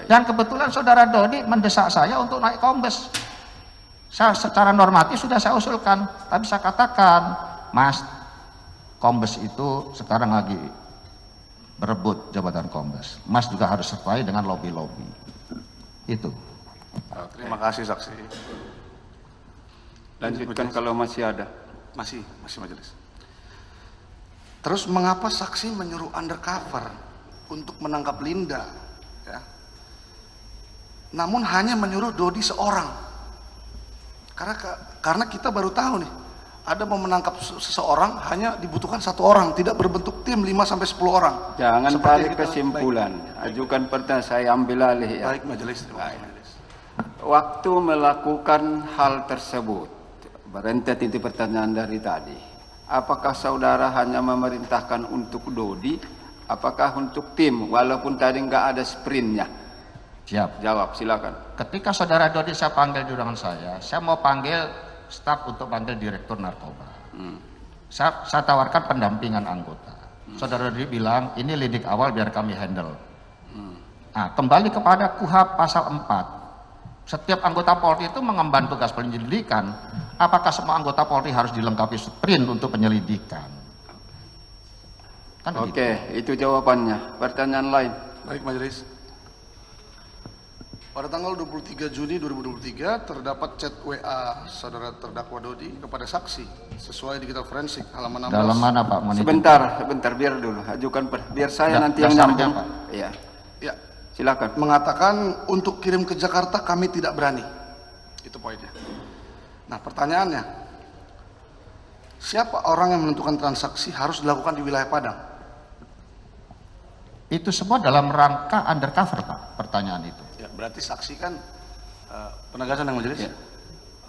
Dan kebetulan saudara Dodi mendesak saya untuk naik kombes. Secara normatif sudah saya usulkan, tapi saya katakan, Mas, kombes itu sekarang lagi berebut jabatan kombes. Mas juga harus sesuai dengan lobby-lobby. Itu. Terima kasih saksi. Lanjutkan kalau masih ada. Masih majelis. Terus mengapa saksi menyuruh undercover untuk menangkap Linda? Ya. Namun hanya menyuruh Dodi seorang. Karena kita baru tahu nih, ada mau menangkap seseorang hanya dibutuhkan satu orang, tidak berbentuk tim 5-10 orang. Jangan Seperti tarik kita- kesimpulan. Ajukan pertanyaan, saya ambil alih ya. Baik majelis. Waktu melakukan hal tersebut, berentet itu pertanyaan dari tadi. Apakah saudara hanya memerintahkan untuk Dodi? Apakah untuk tim? Walaupun tadi nggak ada sprintnya. Siap. Jawab, silakan. Ketika saudara Dodi saya panggil di ruangan saya mau panggil staf untuk panggil direktur narkoba. Saya tawarkan pendampingan anggota. Saudara Dodi bilang, ini lidik awal biar kami handle. Nah, kembali kepada KUHP pasal 4. Setiap anggota Polri itu mengemban tugas penyelidikan. Apakah semua anggota Polri harus dilengkapi sprint untuk penyelidikan? Kan begitu. Oke, itu jawabannya. Pertanyaan lain. Baik majelis. Pada tanggal 23 Juni 2023 terdapat chat WA saudara terdakwa Dodi kepada saksi sesuai digital forensik halaman 16. Dalam mana Pak? Sebentar, biar dulu. Ajukan, biar saya nanti yang dasarnya, nyambung. Pak. Iya, Ya, silakan. mengatakan untuk kirim ke Jakarta kami tidak berani. Itu poinnya. Nah, pertanyaannya, siapa orang yang menentukan transaksi harus dilakukan di wilayah Padang? Itu semua dalam rangka undercover Pak, pertanyaan itu. Ya, berarti saksi kan penegasan yang majelis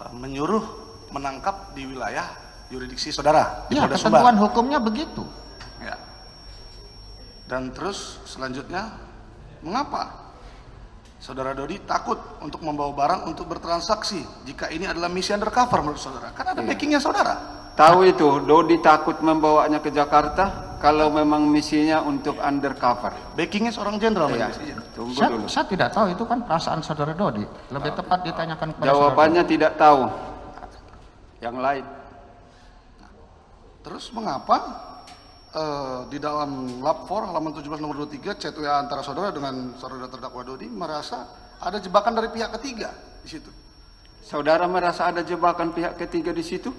menyuruh menangkap di wilayah yurisdiksi saudara di Ya, Polda Sumbar. ketentuan hukumnya begitu. Ya. Dan terus selanjutnya, mengapa saudara Dodi takut untuk membawa barang untuk bertransaksi jika ini adalah misi undercover menurut saudara? Kan ada backingnya saudara. Tahu itu, Dodi takut membawanya ke Jakarta kalau memang misinya untuk undercover. Backingnya seorang jenderal. Iya, majelis. tunggu Saya, dulu. saya tidak tahu, itu kan perasaan saudara Dodi. Lebih tepat ditanyakan kepada Jawabannya tidak tahu. Yang lain. Terus mengapa di dalam lap 4 halaman 17 nomor 23 chat WA antara saudara dengan saudara terdakwa Dodi merasa ada jebakan dari pihak ketiga di situ? Saudara merasa ada jebakan pihak ketiga di situ?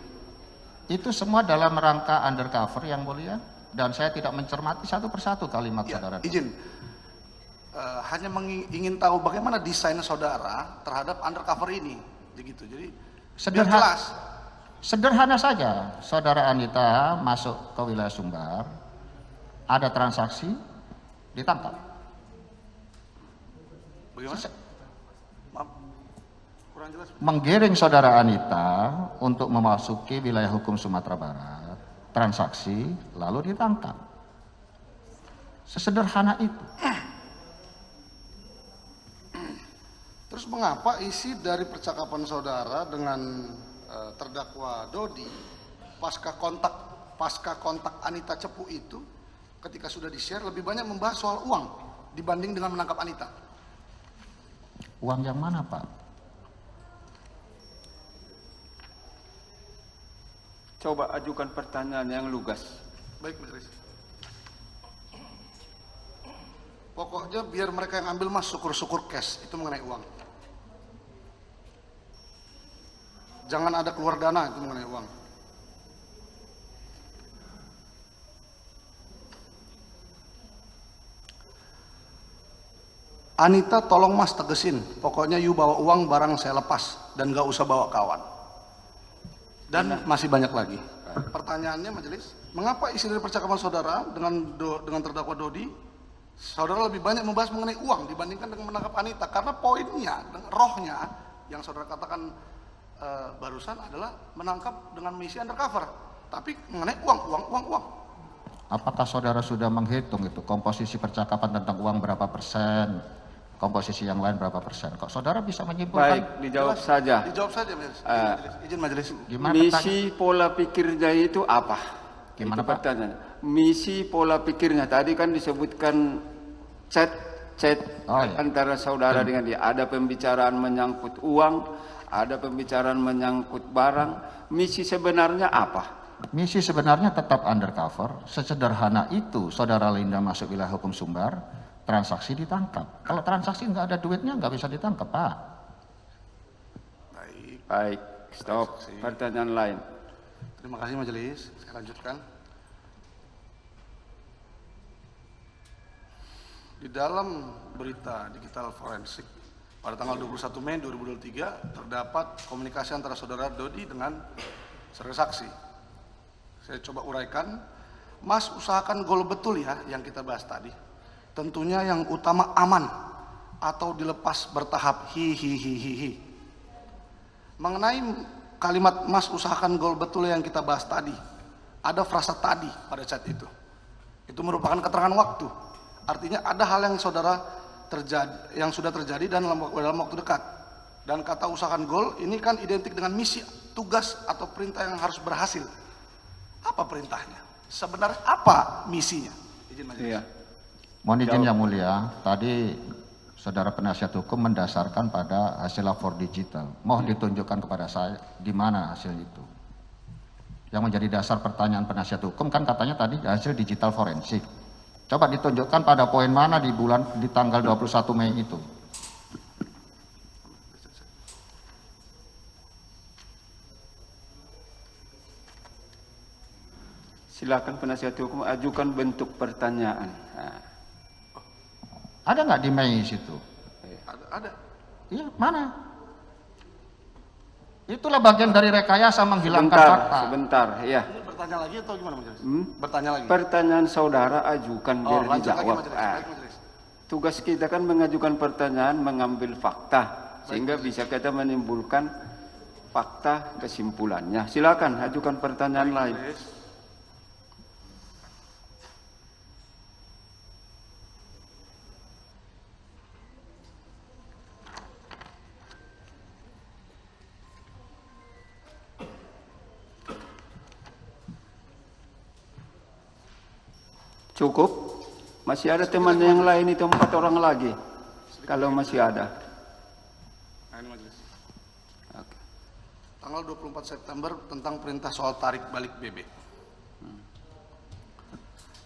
Itu semua dalam rangka undercover yang mulia. Dan saya tidak mencermati satu persatu kalimat Ya, saudara Dodi. izin. Hanya ingin tahu bagaimana desain saudara terhadap undercover ini, begitu. Jadi biar jelas. Sederhana saja, saudara Anita masuk ke wilayah Sumbar, ada transaksi, ditangkap. Bagaimana? Maaf, kurang jelas. Menggiring saudara Anita untuk memasuki wilayah hukum Sumatera Barat, transaksi, lalu ditangkap. Sesederhana itu. Terus mengapa isi dari percakapan saudara dengan terdakwa Dodi pasca kontak Anita Cepu itu ketika sudah di-share lebih banyak membahas soal uang dibanding dengan menangkap Anita? Uang yang mana Pak? Coba ajukan pertanyaan yang lugas. Baik, majelis. Pokoknya biar mereka yang ambil mas, syukur-syukur cash, itu mengenai uang. Jangan ada keluar dana, itu mengenai uang. Anita tolong mas tegesin, pokoknya you bawa uang barang saya lepas dan gak usah bawa kawan. Dan masih banyak lagi. Pertanyaannya majelis, mengapa isi dari percakapan saudara dengan terdakwa Dodi, saudara lebih banyak membahas mengenai uang dibandingkan dengan menangkap Anita? Karena poinnya, rohnya yang saudara katakan barusan adalah menangkap dengan misi undercover, tapi mengenai uang. Apakah saudara sudah menghitung itu komposisi percakapan tentang uang berapa persen, komposisi yang lain berapa persen? Kok saudara bisa menyimpulkan? Baik, dijawab saja. Dijawab saja, majelis. Izin majelis. Gimana Misi pola pikirnya itu apa? Gimana, itu Pak? pertanyaan. Misi pola pikirnya tadi kan disebutkan chat Oh, iya. antara saudara dengan dia. Ada pembicaraan menyangkut uang, ada pembicaraan menyangkut barang. Misi sebenarnya apa? Misi sebenarnya tetap undercover. Sesederhana itu saudara Linda masuk wilayah hukum Sumbar, transaksi ditangkap. Kalau transaksi nggak ada duitnya nggak bisa ditangkap, Pak. Baik, stop. Pertanyaan lain. Terima kasih majelis. Saya lanjutkan. Di dalam berita digital forensik pada tanggal 21 Mei 2023 terdapat komunikasi antara saudara Dodi dengan saudara saksi. Saya coba uraikan. Mas usahakan gol betul ya yang kita bahas tadi. Tentunya yang utama aman atau dilepas bertahap hihihihihi. Mengenai kalimat mas usahakan gol betul yang kita bahas tadi, ada frasa tadi pada chat itu. Itu merupakan keterangan waktu. Artinya ada hal yang saudara terjadi, yang sudah terjadi dan dalam waktu dekat. Dan kata usahakan gol ini kan identik dengan misi, tugas atau perintah yang harus berhasil. Apa perintahnya? Sebenarnya apa misinya? Izin majelis. Iya. Mohon izin yang mulia, tadi saudara penasihat hukum mendasarkan pada hasil lapor digital. Mohon ditunjukkan kepada saya di mana hasil itu. Yang menjadi dasar pertanyaan penasihat hukum kan katanya tadi hasil digital forensik. Coba ditunjukkan pada poin mana di tanggal 21 Mei itu. Silakan penasihat hukum ajukan bentuk pertanyaan. Nah. Ada nggak di Mei situ? Ada. Iya, mana? Itulah bagian dari rekayasa menghilangkan fakta. Sebentar, ya. Ini bertanya lagi atau gimana majelis? Bertanya lagi. Pertanyaan saudara ajukan biar lanjut lagi dijawab. majelis. Baik, majelis. Tugas kita kan mengajukan pertanyaan, mengambil fakta, sehingga bisa kita menimbulkan fakta kesimpulannya. Silakan ajukan pertanyaan lain. Majelis. Cukup? Masih ada teman yang lain itu 4 orang lagi. Kalau masih ada. Nah, ini majelis. Oke. Tanggal 24 September tentang perintah soal tarik balik BB.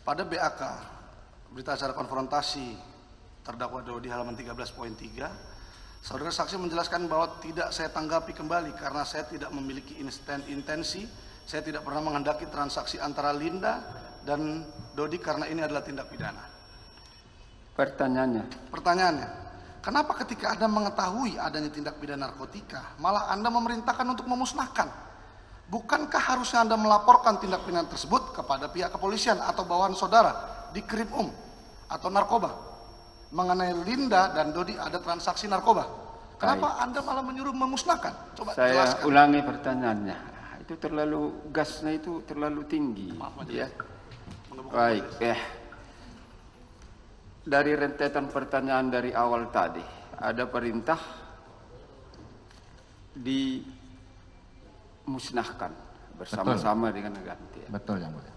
Pada BAK, berita acara konfrontasi terdakwa Dodi halaman 13.3, saudara saksi menjelaskan bahwa tidak saya tanggapi kembali karena saya tidak memiliki intensi, saya tidak pernah menghendaki transaksi antara Linda dan Dodi karena ini adalah tindak pidana. Pertanyaannya, kenapa ketika Anda mengetahui adanya tindak pidana narkotika, malah Anda memerintahkan untuk memusnahkan? Bukankah harusnya Anda melaporkan tindak pidana tersebut kepada pihak kepolisian atau bawahan saudara di Krim atau narkoba mengenai Linda dan Dodi ada transaksi narkoba? Kenapa Anda malah menyuruh memusnahkan? Coba Saya jelaskan. ulangi pertanyaannya. Itu terlalu gasnya itu terlalu tinggi. Maaf, Ya. Mengebuk Baik, majelis. Dari rentetan pertanyaan dari awal tadi, ada perintah dimusnahkan bersama-sama dengan ganti. Betul yang mulia.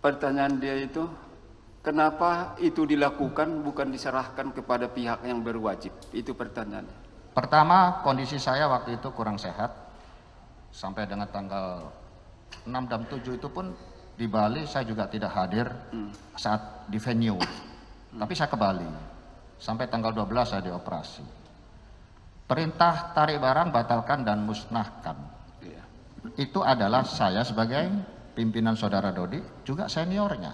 Pertanyaan dia itu, kenapa itu dilakukan bukan diserahkan kepada pihak yang berwajib? Itu pertanyaannya. Pertama, kondisi saya waktu itu kurang sehat. Sampai dengan tanggal 6 dan 7 itu pun di Bali saya juga tidak hadir saat di venue. Tapi saya ke Bali. Sampai tanggal 12 saya dioperasi. Perintah tarik barang batalkan dan musnahkan. Iya. Itu adalah saya sebagai pimpinan saudara Dodi, juga seniornya.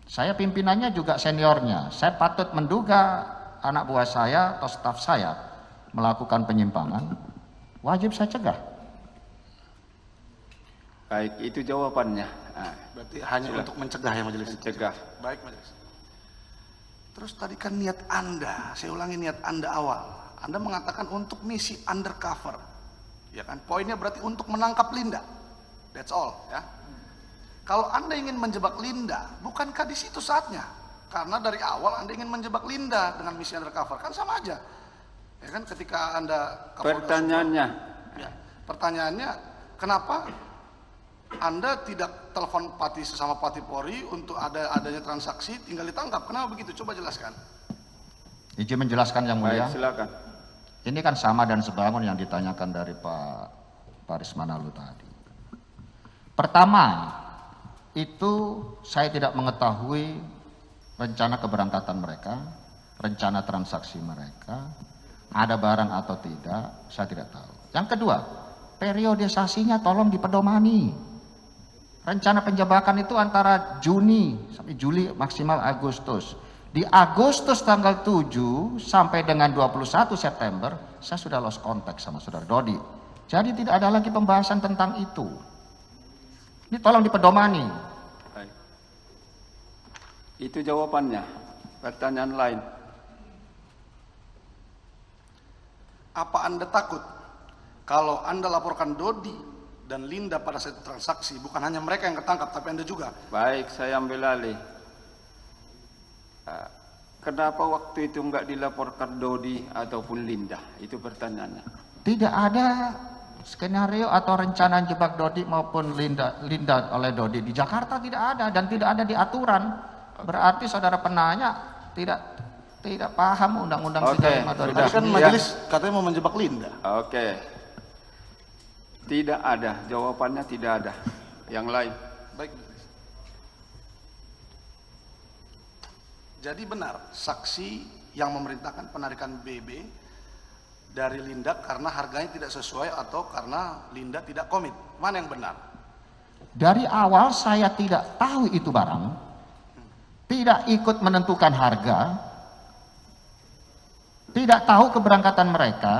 Saya pimpinannya juga seniornya. Saya patut menduga anak buah saya atau staf saya melakukan penyimpangan, wajib saya cegah. Baik, itu jawabannya. Berarti hanya untuk mencegah ya majelis. Mencegah. Baik majelis. Terus tadi kan niat Anda, saya ulangi niat Anda awal. Anda mengatakan untuk misi undercover. Ya kan? Poinnya berarti untuk menangkap Linda. That's all, ya. Kalau Anda ingin menjebak Linda, bukankah di situ saatnya? Karena dari awal Anda ingin menjebak Linda dengan misi undercover, kan sama aja. Ya kan, ketika Anda Pertanyaannya, ya, pertanyaannya kenapa Anda tidak telepon Pati sesama Pati Polri untuk adanya transaksi tinggal ditangkap? Kenapa begitu? Coba jelaskan. Izin menjelaskan yang mulia. baik, silakan. Ini kan sama dan sebangun yang ditanyakan dari Pak Rismanalu tadi. Pertama, itu saya tidak mengetahui rencana keberangkatan mereka, rencana transaksi mereka, ada barang atau tidak, saya tidak tahu. Yang kedua, periodisasinya tolong dipedomani. Rencana penjebakan itu antara Juni sampai Juli, maksimal Agustus. Di Agustus tanggal 7 sampai dengan 21 September, saya sudah lost contact sama saudara Dodi. Jadi tidak ada lagi pembahasan tentang itu. Ini tolong dipedomani. Baik. Itu jawabannya. Pertanyaan lain. Apa Anda takut kalau Anda laporkan Dodi dan Linda pada saat transaksi, bukan hanya mereka yang ketangkap, tapi Anda juga? Baik, saya ambil alih. Kenapa waktu itu enggak dilaporkan Dodi ataupun Linda? Itu pertanyaannya. Tidak ada skenario atau rencana jebak Dodi maupun Linda oleh Dodi di Jakarta, tidak ada dan tidak ada di aturan. Berarti saudara penanya tidak paham undang-undang Oke, 35 Tadi kan majelis katanya mau menjebak Linda. Oke. Tidak ada, jawabannya tidak ada. Yang lain. Baik. Jadi benar saksi yang memerintahkan penarikan BB dari Linda karena harganya tidak sesuai atau karena Linda tidak komit. Mana yang benar? Dari awal saya tidak tahu itu barang, tidak ikut menentukan harga, tidak tahu keberangkatan mereka,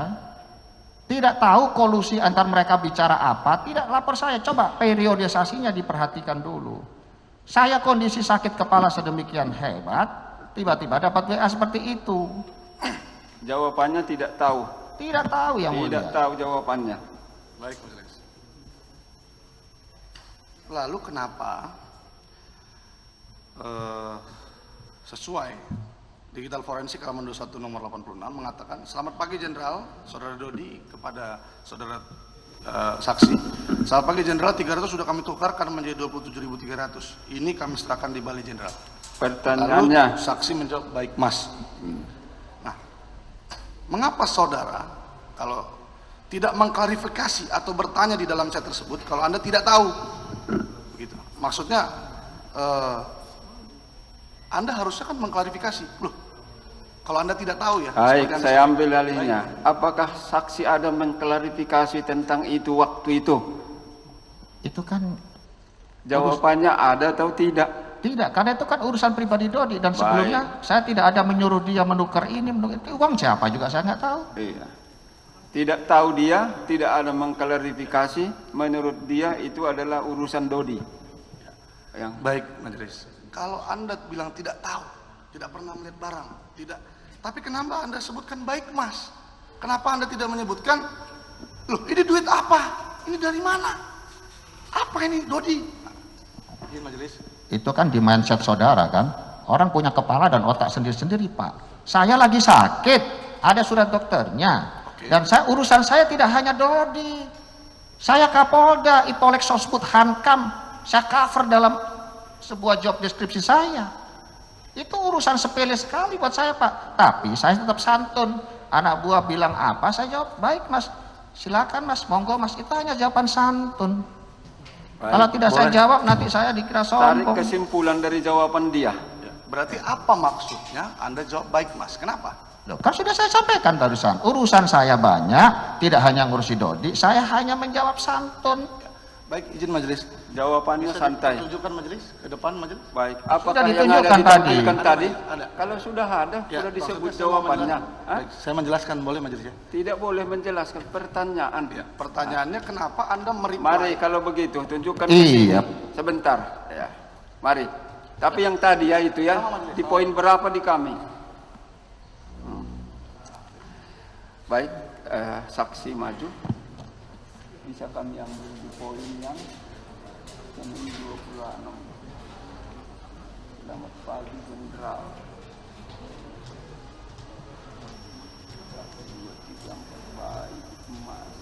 tidak tahu kolusi antar mereka bicara apa, tidak lapor saya. Coba periodisasinya diperhatikan dulu. Saya kondisi sakit kepala sedemikian hebat, tiba-tiba dapat WA seperti itu. Jawabannya tidak tahu. Tidak tahu yang mulia. Tidak tahu jawabannya. Baik, majelis. Lalu kenapa sesuai Digital Forensik halaman 21 nomor 86 mengatakan, selamat pagi Jenderal, Saudara Dodi kepada Saudara saksi. Selamat pagi Jenderal, 300 sudah kami tukarkan menjadi 27.300. Ini kami serahkan di Bali Jenderal. Pertanyaannya. Lalu saksi menjawab, baik Mas. Nah, mengapa saudara kalau tidak mengklarifikasi atau bertanya di dalam chat tersebut kalau Anda tidak tahu? Begitu. Maksudnya Anda harusnya kan mengklarifikasi. Loh, kalau Anda tidak tahu ya. Baik, saya ambil alihnya. Apakah saksi ada mengklarifikasi tentang itu waktu itu? Itu kan Jawabannya ada atau tidak? tidak, karena itu kan urusan pribadi Dodi dan sebelumnya saya tidak ada menyuruh dia menukar ini, menukar itu. Uang siapa juga saya nggak tahu. Iya. Tidak tahu dia, tidak ada mengklarifikasi. Menurut dia itu adalah urusan Dodi. Yang Baik, majelis. Kalau Anda bilang tidak tahu, tidak pernah melihat barang, tidak. Tapi kenapa Anda sebutkan baik Mas? Kenapa Anda tidak menyebutkan, loh ini duit apa? Ini dari mana? Apa ini Dodi? Ini majelis. Itu kan di mindset saudara kan. Orang punya kepala dan otak sendiri-sendiri Pak. Saya lagi sakit, ada surat dokternya. Oke. Dan urusan saya tidak hanya Dodi. Saya Kapolda, Ipolek Sosbud Hankam. Saya cover dalam sebuah job deskripsi saya. Itu urusan sepele sekali buat saya Pak. Tapi saya tetap santun. Anak buah bilang apa, saya jawab, baik Mas. Silakan Mas, monggo Mas. Itu hanya jawaban santun. baik, Kalau tidak saya boleh jawab nanti saya dikira tarik sombong. kesimpulan dari jawaban dia. Berarti apa maksudnya Anda jawab baik Mas? Kenapa? Loh, kan sudah saya sampaikan barusan, urusan saya banyak, tidak hanya ngurusi Dodi, saya hanya menjawab santun. Baik, izin majelis. Jawabannya Bisa santai. ditunjukkan majelis ke depan majelis. Baik, apakah yang ditunjukkan ada ditampilkan tadi. tadi? Ada. Kalau sudah ada, Ya, sudah disebut maksudnya saya mau jawabannya. menjelaskan. Hah? Baik, saya menjelaskan boleh majelis ya? Tidak boleh menjelaskan pertanyaan. Ya, pertanyaannya kenapa Anda mereply? Mari kalau begitu tunjukkan ke Iya. sini. Sebentar. Ya. Mari. Tapi yang tadi ya itu ya, di poin berapa di kami? Baik, saksi maju. Bisa kami ambil di poin yang 26. Selamat pagi Jenderal. 1, 2, 3, 4. Baik, Mas.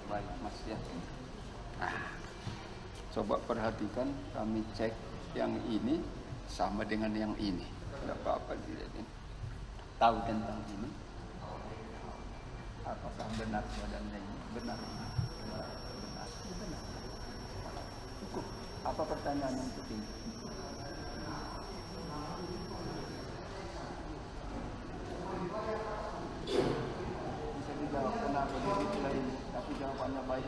Baik Mas ya. Coba perhatikan, kami cek yang ini sama dengan yang ini. Tidak apa-apa tidak ini. Tahu tentang ini? Apakah benar badannya ini? Benar ini? Benar. Benar. Cukup. Apa pertanyaan yang penting? Bisa dijawab kenapa dipilih ini, tapi jawabannya baik.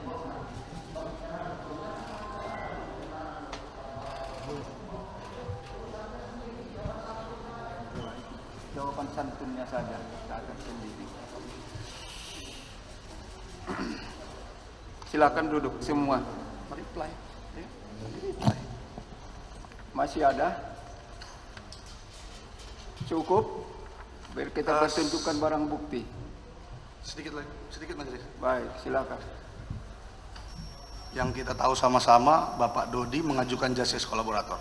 Jawaban santunnya saja, tak akan sendiri. Silakan duduk semua. Reply. Ya. Masih ada? Cukup? Biar kita bertunjukkan barang bukti. Sedikit lagi, sedikit majelis. Baik, silakan. Yang kita tahu sama-sama Bapak Dodi mengajukan justice kolaborator.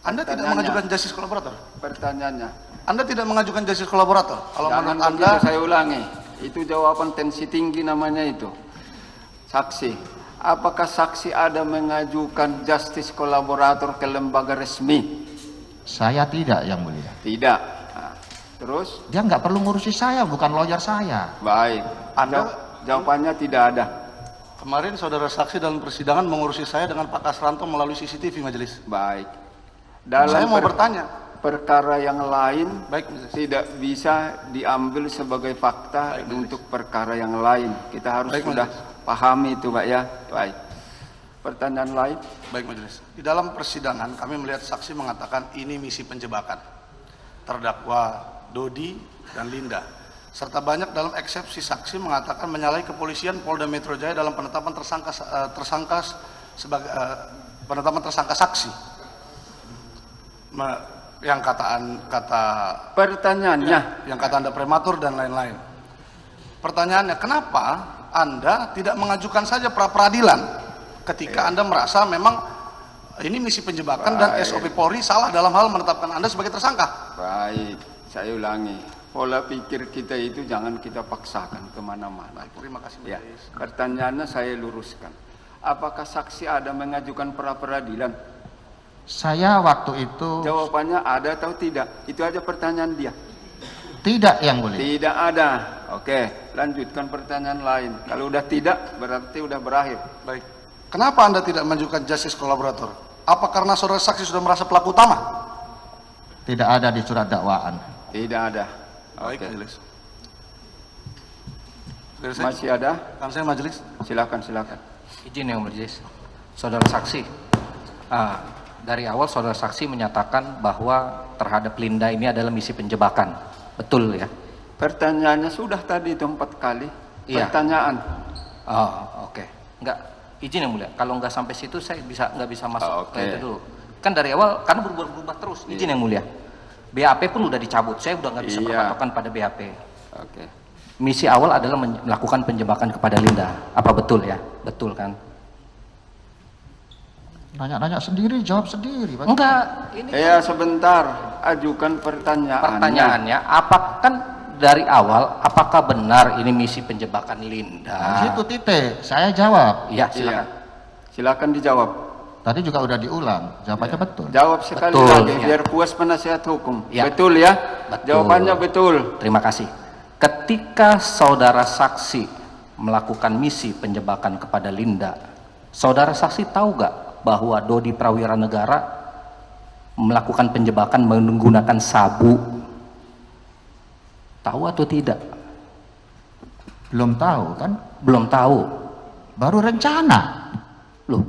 Anda tidak Pertanyaannya. mengajukan justice kolaborator? Pertanyaannya. Anda tidak mengajukan justice kolaborator? Kalau Jangan menurut Anda, begitu, saya ulangi. Itu jawaban tensi tinggi namanya itu. Saksi. Apakah saksi ada mengajukan justice kolaborator ke lembaga resmi? Saya tidak, Yang Mulia. Tidak. Nah, terus? Dia nggak perlu ngurusi saya, bukan lawyer saya. Baik. Anda- Jawabannya tidak ada. kemarin saudara saksi dalam persidangan mengurusi saya dengan Pak Kasranto melalui CCTV majelis. Baik. Saya mau bertanya. Perkara yang lain Baik, majelis. tidak bisa diambil sebagai fakta untuk perkara yang lain. Kita harus Baik, sudah pahami itu, Pak ya. Baik. Pertanyaan lain? Baik majelis. Di dalam persidangan kami melihat saksi mengatakan ini misi penjebakan terdakwa Dodi dan Linda. Serta banyak dalam eksepsi saksi mengatakan menyalahi kepolisian Polda Metro Jaya dalam penetapan tersangka sebagai penetapan tersangka saksi. Yang Pertanyaannya, yang kata Anda prematur dan lain-lain. Pertanyaannya, kenapa Anda tidak mengajukan saja pra peradilan ketika Anda merasa memang ini misi penjebakan dan SOP Polri salah dalam hal menetapkan Anda sebagai tersangka? baik, saya ulangi. Pola pikir kita itu jangan kita paksakan kemana-mana. Terima kasih. Ya, majelis. pertanyaannya saya luruskan. Apakah saksi ada mengajukan pra peradilan? Saya waktu itu Jawabannya ada atau tidak? Itu aja pertanyaan dia. tidak, Yang Mulia. Tidak ada. Oke, lanjutkan pertanyaan lain. Kalau udah tidak, berarti udah berakhir. Baik. Kenapa Anda tidak mengajukan justice kolaborator? Apa karena saudara saksi sudah merasa pelaku utama? Tidak ada di surat dakwaan. Tidak ada. Baik, Oke. majelis. Dari saya, Masih ada? kan saya majelis. Silakan, silakan. Izin yang majelis, saudara saksi. Dari awal saudara saksi menyatakan bahwa terhadap Linda ini adalah misi penjebakan, betul ya? Pertanyaannya sudah tadi itu 4 kali. Iya. Pertanyaan. Oh, oke. Enggak, izin yang mulia. Kalau nggak sampai situ saya nggak bisa masuk Oke. ke itu dulu. Kan dari awal karena berubah-ubah terus. Izin yang mulia. BAP pun udah dicabut. Saya udah nggak bisa Iya. berpatokan pada BAP. Oke. Misi awal adalah melakukan penjebakan kepada Linda. Apa betul ya? Betul kan? Nanya-nanya sendiri, jawab sendiri. Pak. Enggak. Ini Ya, sebentar. Ajukan pertanyaannya. pertanyaannya, apa kan dari awal apakah benar ini misi penjebakan Linda? Di situ titik, saya jawab. Iya, Iya. silakan. Silakan dijawab. Tadi juga udah diulang, jawabannya betul. Jawab sekali Betul, lagi ya. biar puas penasihat hukum. Ya. Betul ya? Betul. Jawabannya betul. Terima kasih. Ketika saudara saksi melakukan misi penjebakan kepada Linda, saudara saksi tahu gak bahwa Dodi Prawira Negara melakukan penjebakan menggunakan sabu? Tahu atau tidak? Belum tahu kan? Belum tahu. Baru rencana. Loh,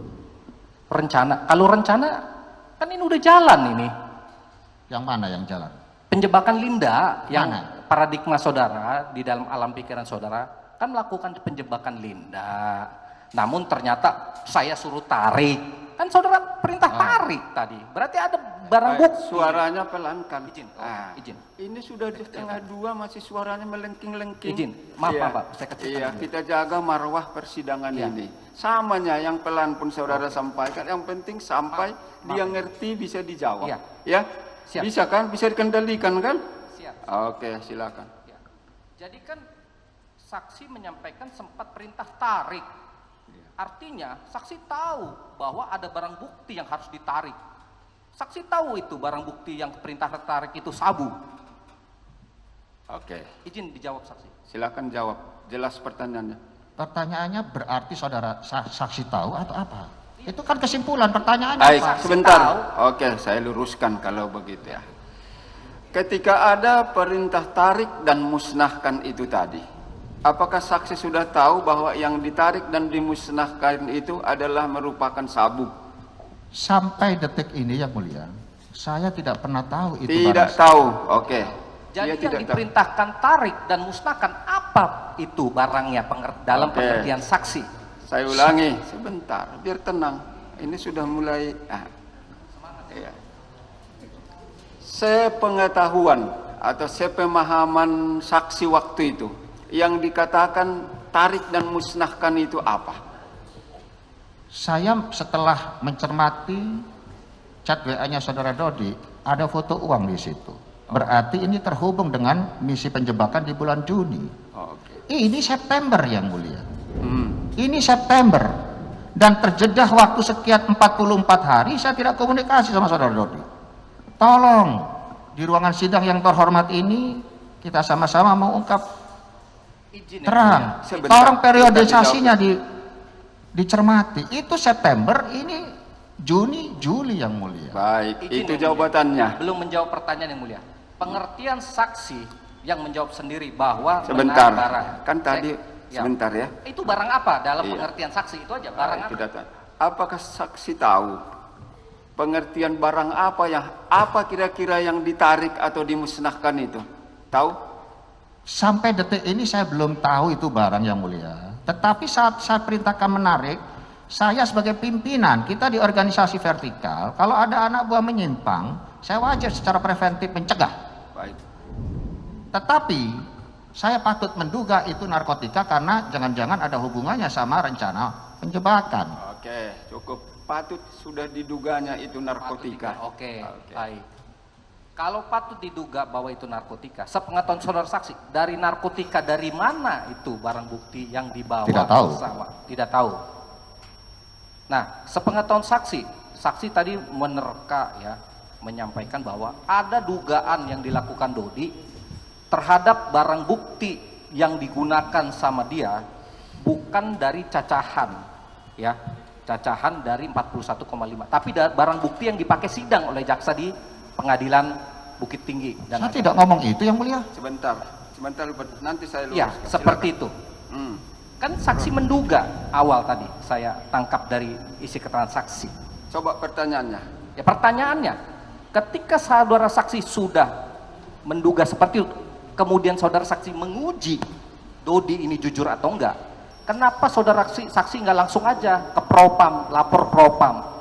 rencana. Kalau rencana kan ini udah jalan ini. Yang mana yang jalan? Penjebakan Linda yang Mana? paradigma saudara di dalam alam pikiran saudara kan melakukan penjebakan Linda. Namun ternyata saya suruh tarik. Kan saudara perintah tarik tadi. Berarti ada barang Baik, bukti. suaranya pelankan. Izin, Ah, izin. Ini sudah di setengah dua masih suaranya melengking-lengking. Izin. Maaf, Iya. Pak, saya kecilkan Iya, dulu. kita jaga marwah persidangan Iya. ini. Samanya yang pelan pun saudara sampaikan. Yang penting sampai dia Maaf. ngerti bisa dijawab. Iya. Ya, Siap. bisa kan? Bisa dikendalikan kan? Siap. Oke, silakan. Ya. Jadi kan saksi menyampaikan sempat perintah tarik. Artinya saksi tahu bahwa ada barang bukti yang harus ditarik. Saksi tahu itu barang bukti yang perintah tarik itu sabu. Oke, Izin dijawab saksi. silakan jawab. Jelas pertanyaannya. Pertanyaannya berarti saudara saksi tahu atau apa? Itu kan kesimpulan pertanyaannya Baik, apa? sebentar. tahu. Oke, saya luruskan kalau begitu ya. Ketika ada perintah tarik dan musnahkan itu tadi, apakah saksi sudah tahu bahwa yang ditarik dan dimusnahkan itu adalah merupakan sabu? Sampai detik ini yang mulia, saya tidak pernah tahu itu Tidak barang. tahu. Oke. Jadi Dia yang tidak tahu. diperintahkan tarik dan musnahkan apa itu barangnya dalam Oke. pengertian saksi? Saya ulangi sebentar, biar tenang. Ini sudah mulai. Iya. Sepengetahuan atau sepemahaman saksi waktu itu, yang dikatakan tarik dan musnahkan itu apa? Saya setelah mencermati chat WA-nya saudara Dodi, ada foto uang di situ. Berarti ini terhubung dengan misi penjebakan di bulan Juni. Oke. Ini September yang mulia. Hmm. Ini September. Dan terjedah waktu sekian 44 hari saya tidak komunikasi sama saudara Dodi. Tolong di ruangan sidang yang terhormat ini kita sama-sama mengungkap Izin ya, terang. Sebentar. Tolong periodisasinya dicermati. Itu September, ini Juni, Juli yang mulia. Baik, Izin itu yang mulia. jawabannya. Belum menjawab pertanyaan yang mulia. Pengertian saksi yang menjawab sendiri bahwa Sebentar. benar barang. Kan tadi Ya. sebentar ya. Itu barang apa dalam Iya. pengertian saksi itu aja barang Itu apa? data. Apakah saksi tahu pengertian barang apa kira-kira yang ditarik atau dimusnahkan itu? Tahu? Sampai detik ini saya belum tahu itu barang yang mulia. Tetapi saat saya perintahkan menarik, saya sebagai pimpinan, kita di organisasi vertikal, kalau ada anak buah menyimpang, saya wajib secara preventif mencegah. Baik. Tetapi saya patut menduga itu narkotika karena jangan-jangan ada hubungannya sama rencana penjebakan. Oke, cukup. Patut sudah diduganya itu narkotika. Oke, Oke. baik. Kalau patut diduga bahwa itu narkotika, sepengetahuan saudara saksi, dari narkotika dari mana itu barang bukti yang dibawa Tidak tahu. bersama? Tidak tahu. Nah, sepengetahuan saksi, saksi tadi menerka ya, menyampaikan bahwa ada dugaan yang dilakukan Dodi terhadap barang bukti yang digunakan sama dia bukan dari cacahan, ya, cacahan dari 41,5, tapi barang bukti yang dipakai sidang oleh jaksa di pengadilan Bukit Tinggi dan Saya tidak ngomong itu yang mulia. Sebentar, nanti saya luruskan. ya seperti itu. Hmm. Kan saksi menduga awal tadi saya tangkap dari isi keterangan saksi. Coba pertanyaannya. Ya pertanyaannya, ketika saudara saksi sudah menduga seperti itu, kemudian saudara saksi menguji Dodi ini jujur atau enggak, kenapa saudara saksi nggak langsung aja ke Propam, lapor Propam,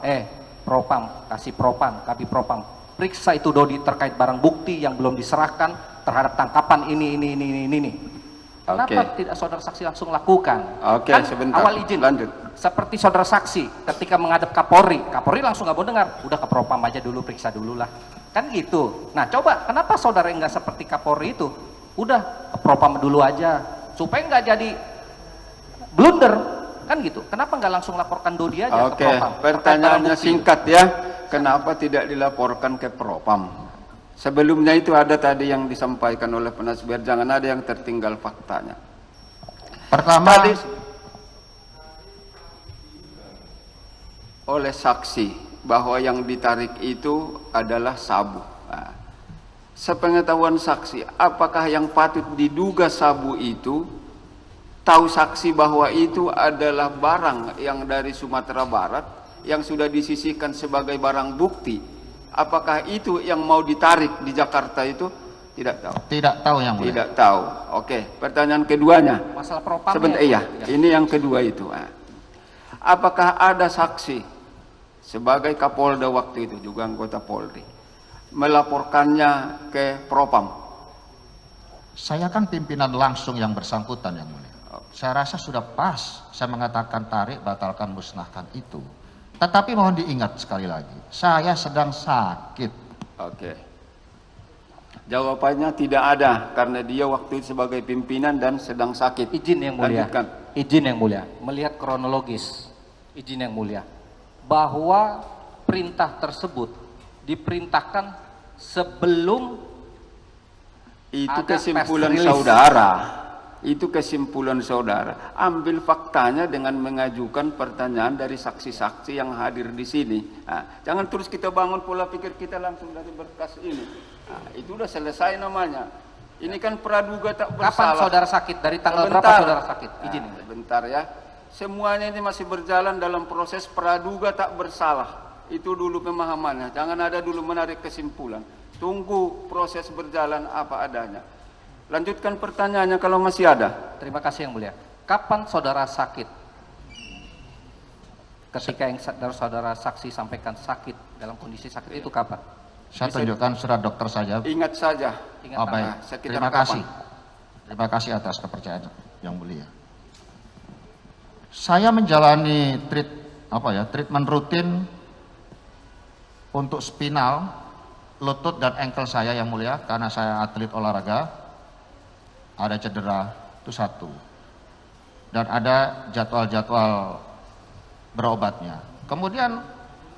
Propam, kasih Propam, Kabid Propam, periksa itu Dodi terkait barang bukti yang belum diserahkan terhadap tangkapan ini. Kenapa tidak saudara saksi langsung lakukan? Oke, Kan sebentar. awal izin. Lanjut. Seperti saudara saksi ketika menghadap Kapolri langsung nggak mau dengar, udah ke Propam aja dulu, periksa dulu lah, kan gitu. Nah coba kenapa saudara nggak seperti Kapolri itu, udah ke Propam dulu aja supaya nggak jadi blunder, Kan gitu. Kenapa nggak langsung laporkan Dodi aja Oke, ke Propam? pertanyaannya singkat ya. Kenapa tidak dilaporkan ke Propam? Sebelumnya itu ada tadi yang disampaikan oleh penasihat, jangan ada yang tertinggal faktanya. Pertama, Tadi oleh saksi bahwa yang ditarik itu adalah sabu. Nah, sepengetahuan saksi, apakah yang patut diduga sabu itu, tahu saksi bahwa itu adalah barang yang dari Sumatera Barat yang sudah disisihkan sebagai barang bukti? Apakah itu yang mau ditarik di Jakarta itu? Tidak tahu. tidak tahu yang mulia. Tidak tahu. Oke, pertanyaan keduanya. Masalah Propam. Sebentar, iya. Ini yang kedua itu. Nah, apakah ada saksi sebagai Kapolda waktu itu, juga anggota Polri, melaporkannya ke Propam? Saya kan pimpinan langsung yang bersangkutan yang mulia. Saya rasa sudah pas saya mengatakan tarik, batalkan, musnahkan itu. Tetapi mohon diingat sekali lagi, saya sedang sakit. Oke. Jawabannya tidak ada karena dia waktu itu sebagai pimpinan dan sedang sakit. Izin yang mulia. Lanjutkan. Izin yang mulia. Melihat kronologis. Izin yang mulia. Bahwa perintah tersebut diperintahkan sebelum Itu ada kesimpulan press release. saudara. Itu kesimpulan saudara. Ambil faktanya dengan mengajukan pertanyaan dari saksi-saksi yang hadir di sini. Nah, jangan terus kita bangun pola pikir kita langsung dari berkas ini. Nah, itu udah selesai namanya. Ini kan praduga tak bersalah. Kapan saudara sakit? Dari tanggal berapa Sebentar. saudara sakit? Izin. Nah, bentar ya. Semuanya ini masih berjalan dalam proses praduga tak bersalah. Itu dulu pemahamannya. Jangan ada dulu menarik kesimpulan. Tunggu proses berjalan apa adanya. Lanjutkan pertanyaannya kalau masih ada. Terima kasih yang mulia. Kapan saudara sakit? Ketika yang saudara saksi sampaikan sakit, dalam kondisi sakit itu kapan? Saya tunjukkan surat dokter saja. Ingat saja. Ingat Oh, tanggal. baik. sekitar Terima kapan? kasih. Terima kasih atas kepercayaan yang mulia. Saya menjalani treatment rutin untuk spinal, lutut dan ankle saya yang mulia karena saya atlet olahraga. Ada cedera itu satu. Dan ada jadwal-jadwal berobatnya. Kemudian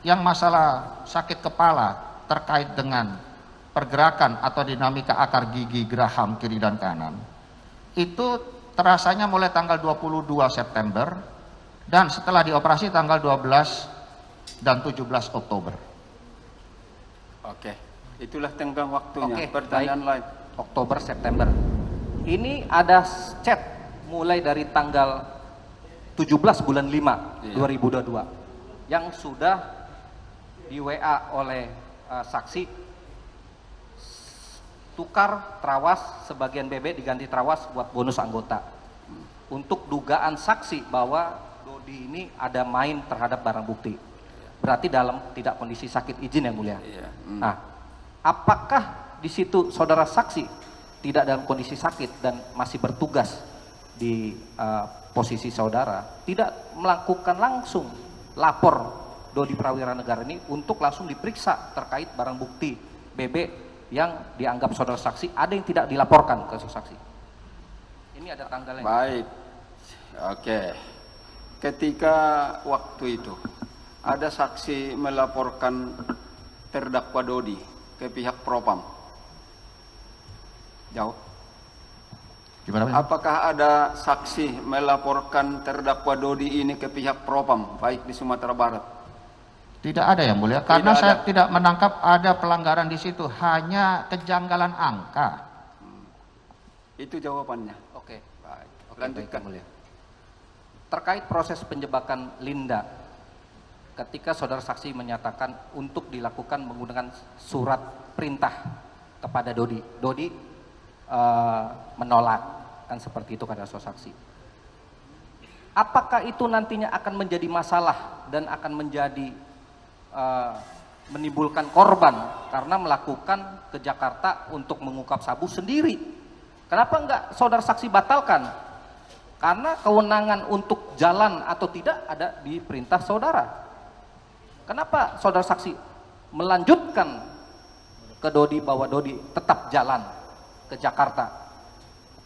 yang masalah sakit kepala terkait dengan pergerakan atau dinamika akar gigi geraham kiri dan kanan, itu terasanya mulai tanggal 22 September dan setelah dioperasi tanggal 12 dan 17 Oktober. Oke. Itulah tenggang waktunya. Oke, Pertanyaan lain. Oktober, September. Ini ada chat mulai dari tanggal 17 bulan 5 Iya. 2022 yang sudah di WA oleh saksi, tukar trawas, sebagian bebek diganti trawas buat bonus anggota. Untuk dugaan saksi bahwa Dodi ini ada main terhadap barang bukti. Berarti dalam tidak kondisi sakit, izin yang mulia. Iya. Nah, apakah di situ saudara saksi tidak dalam kondisi sakit dan masih bertugas di posisi saudara, tidak melakukan langsung lapor Dodi Prawira Negara ini untuk langsung diperiksa terkait barang bukti BB yang dianggap saudara saksi, ada yang tidak dilaporkan ke saksi? Ini ada tanggalnya. Baik. Oke. Ketika waktu itu ada saksi melaporkan terdakwa Dodi ke pihak Propam. Jawab. Gimana? Pak? Apakah ada saksi melaporkan terdakwa Dodi ini ke pihak Propam, baik di Sumatera Barat? Tidak ada yang mulia, karena Tidak saya ada. tidak menangkap ada pelanggaran di situ, hanya kejanggalan angka. Itu jawabannya. Oke. Baik. Oke, Lanjutkan. baik, mulia. Terkait proses penjebakan Linda, ketika saudara saksi menyatakan untuk dilakukan menggunakan surat perintah kepada Dodi, Dodi menolak, kan seperti itu kata saudara saksi. Apakah itu nantinya akan menjadi masalah dan akan menjadi menimbulkan korban karena melakukan ke Jakarta untuk mengungkap sabu sendiri? Kenapa enggak saudara saksi batalkan? Karena kewenangan untuk jalan atau tidak ada di perintah saudara. Kenapa saudara saksi melanjutkan ke Dodi bahwa Dodi tetap jalan ke Jakarta,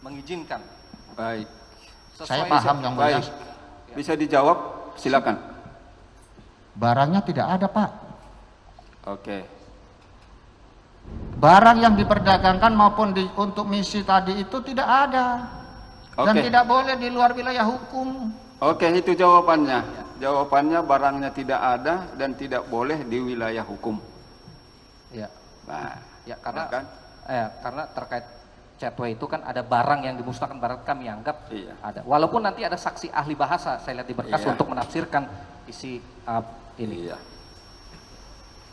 mengizinkan? Baik. Saya paham yang mulia. Baik. Bisa dijawab? Silakan. Barangnya tidak ada, Pak. Oke. Barang yang diperdagangkan maupun untuk misi tadi itu tidak ada. Dan Oke. tidak boleh di luar wilayah hukum. Oke, itu jawabannya. Jawabannya barangnya tidak ada dan tidak boleh di wilayah hukum. Ya, Nah, ya karena kan? karena terkait chatway itu kan ada barang yang dimusnahkan, barang kami anggap Iya. ada. Walaupun nanti ada saksi ahli bahasa, saya lihat di berkas Iya. untuk menafsirkan isi ini. Iya.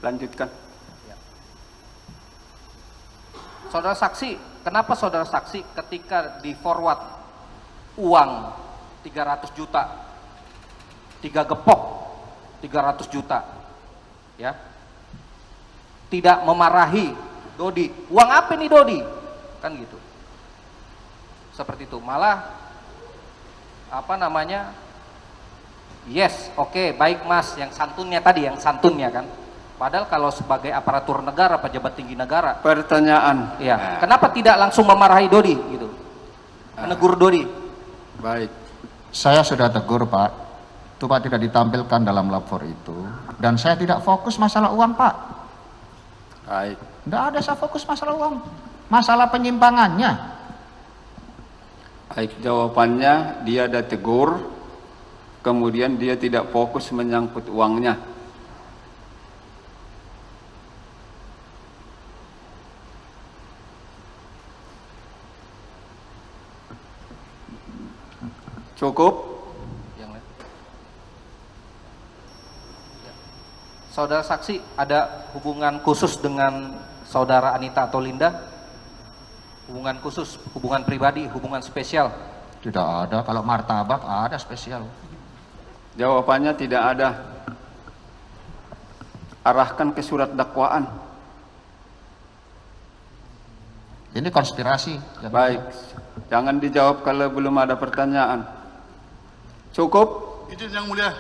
Lanjutkan. Saudara saksi, kenapa saudara saksi ketika di forward uang 300 juta, 3 gepok 300 juta, ya, tidak memarahi Dodi, uang apa nih Dodi? Kan gitu. Seperti itu, malah apa namanya, yes, oke, baik mas, yang santunnya tadi, yang santunnya kan. Padahal kalau sebagai aparatur negara, pejabat tinggi negara, Pertanyaan. ya, kenapa tidak langsung memarahi Dodi gitu, menegur Dodi? Baik. Saya sudah tegur, Pak. Itu Pak tidak ditampilkan dalam lapor itu. Dan saya tidak fokus masalah uang, Pak. Baik. Tidak ada saya fokus masalah uang. Masalah penyimpangannya. Baik, jawabannya dia ada tegur, kemudian dia tidak fokus menyangkut uangnya. Cukup? Yang lain. Ya. Saudara saksi, ada hubungan khusus dengan saudara Anita atau Linda? Hubungan khusus, hubungan pribadi, hubungan spesial? Tidak ada. Kalau martabak ada spesial. Jawabannya tidak ada. Arahkan ke surat dakwaan. Ini konspirasi. Baik, jangan dijawab kalau belum ada pertanyaan. Cukup? Izin yang mulia,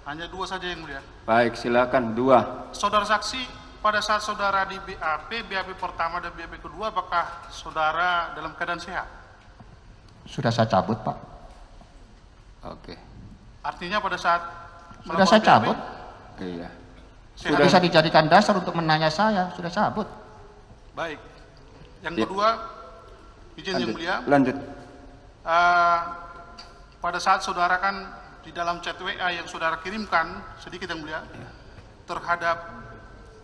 hanya 2 saja yang mulia. Baik, silakan 2. Saudara saksi, pada saat saudara di BAP pertama dan BAP kedua, apakah saudara dalam keadaan sehat? Sudah saya cabut, Pak. Oke. Artinya pada saat Sudah saya BAP, cabut. Iya. Sudah bisa dijadikan dasar untuk menanya saya. Sudah cabut. Baik. Yang Ya. kedua, izin yang Lanjut. mulia, Lanjut. pada saat saudara kan di dalam chat WA yang saudara kirimkan, sedikit yang mulia, terhadap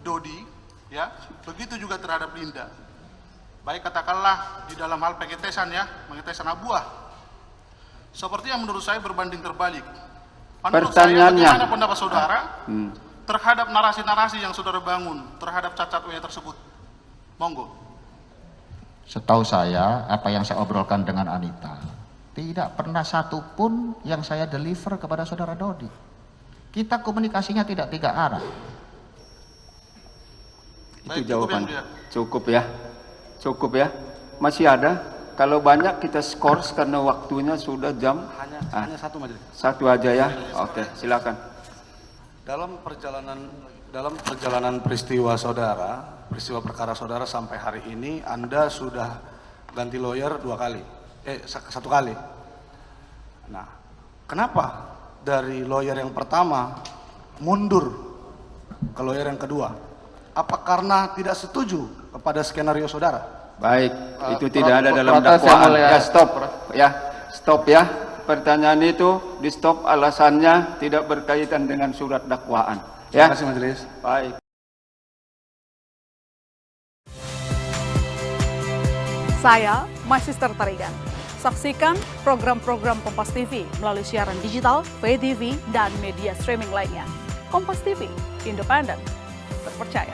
Dodi, ya, begitu juga terhadap Linda. Baik katakanlah di dalam hal pengetesan ya, pengetesan abuah. Seperti yang menurut saya berbanding terbalik. Menurut saya, Pertanyaannya. bagaimana pendapat saudara terhadap narasi-narasi yang saudara bangun terhadap cacat WA tersebut? Monggo. Setahu saya, apa yang saya obrolkan dengan Anita, tidak pernah satu pun yang saya deliver kepada saudara Dodi. Kita komunikasinya tidak 3 arah. Itu Baik, jawaban. cukup yang mulia. Cukup ya. Cukup ya. Masih ada? Kalau banyak kita skors karena waktunya sudah jam. Hanya satu majelis. Satu aja ya. Oke, silakan. Dalam perjalanan peristiwa saudara, peristiwa perkara saudara sampai hari ini, Anda sudah ganti lawyer 2 kali, 1 kali. Nah, kenapa dari lawyer yang pertama mundur ke lawyer yang kedua? Apa karena tidak setuju kepada skenario saudara? Baik, itu tidak ada dalam protes yang dakwaan. mulia. Ya, stop. Ya, stop ya. Pertanyaan itu di stop, alasannya tidak berkaitan dengan surat dakwaan. Ya. Terima kasih majelis. Baik. Saya, My Sister Tarigan. Saksikan program-program Kompas TV melalui siaran digital, pay TV, dan media streaming lainnya. Kompas TV, independen, terpercaya.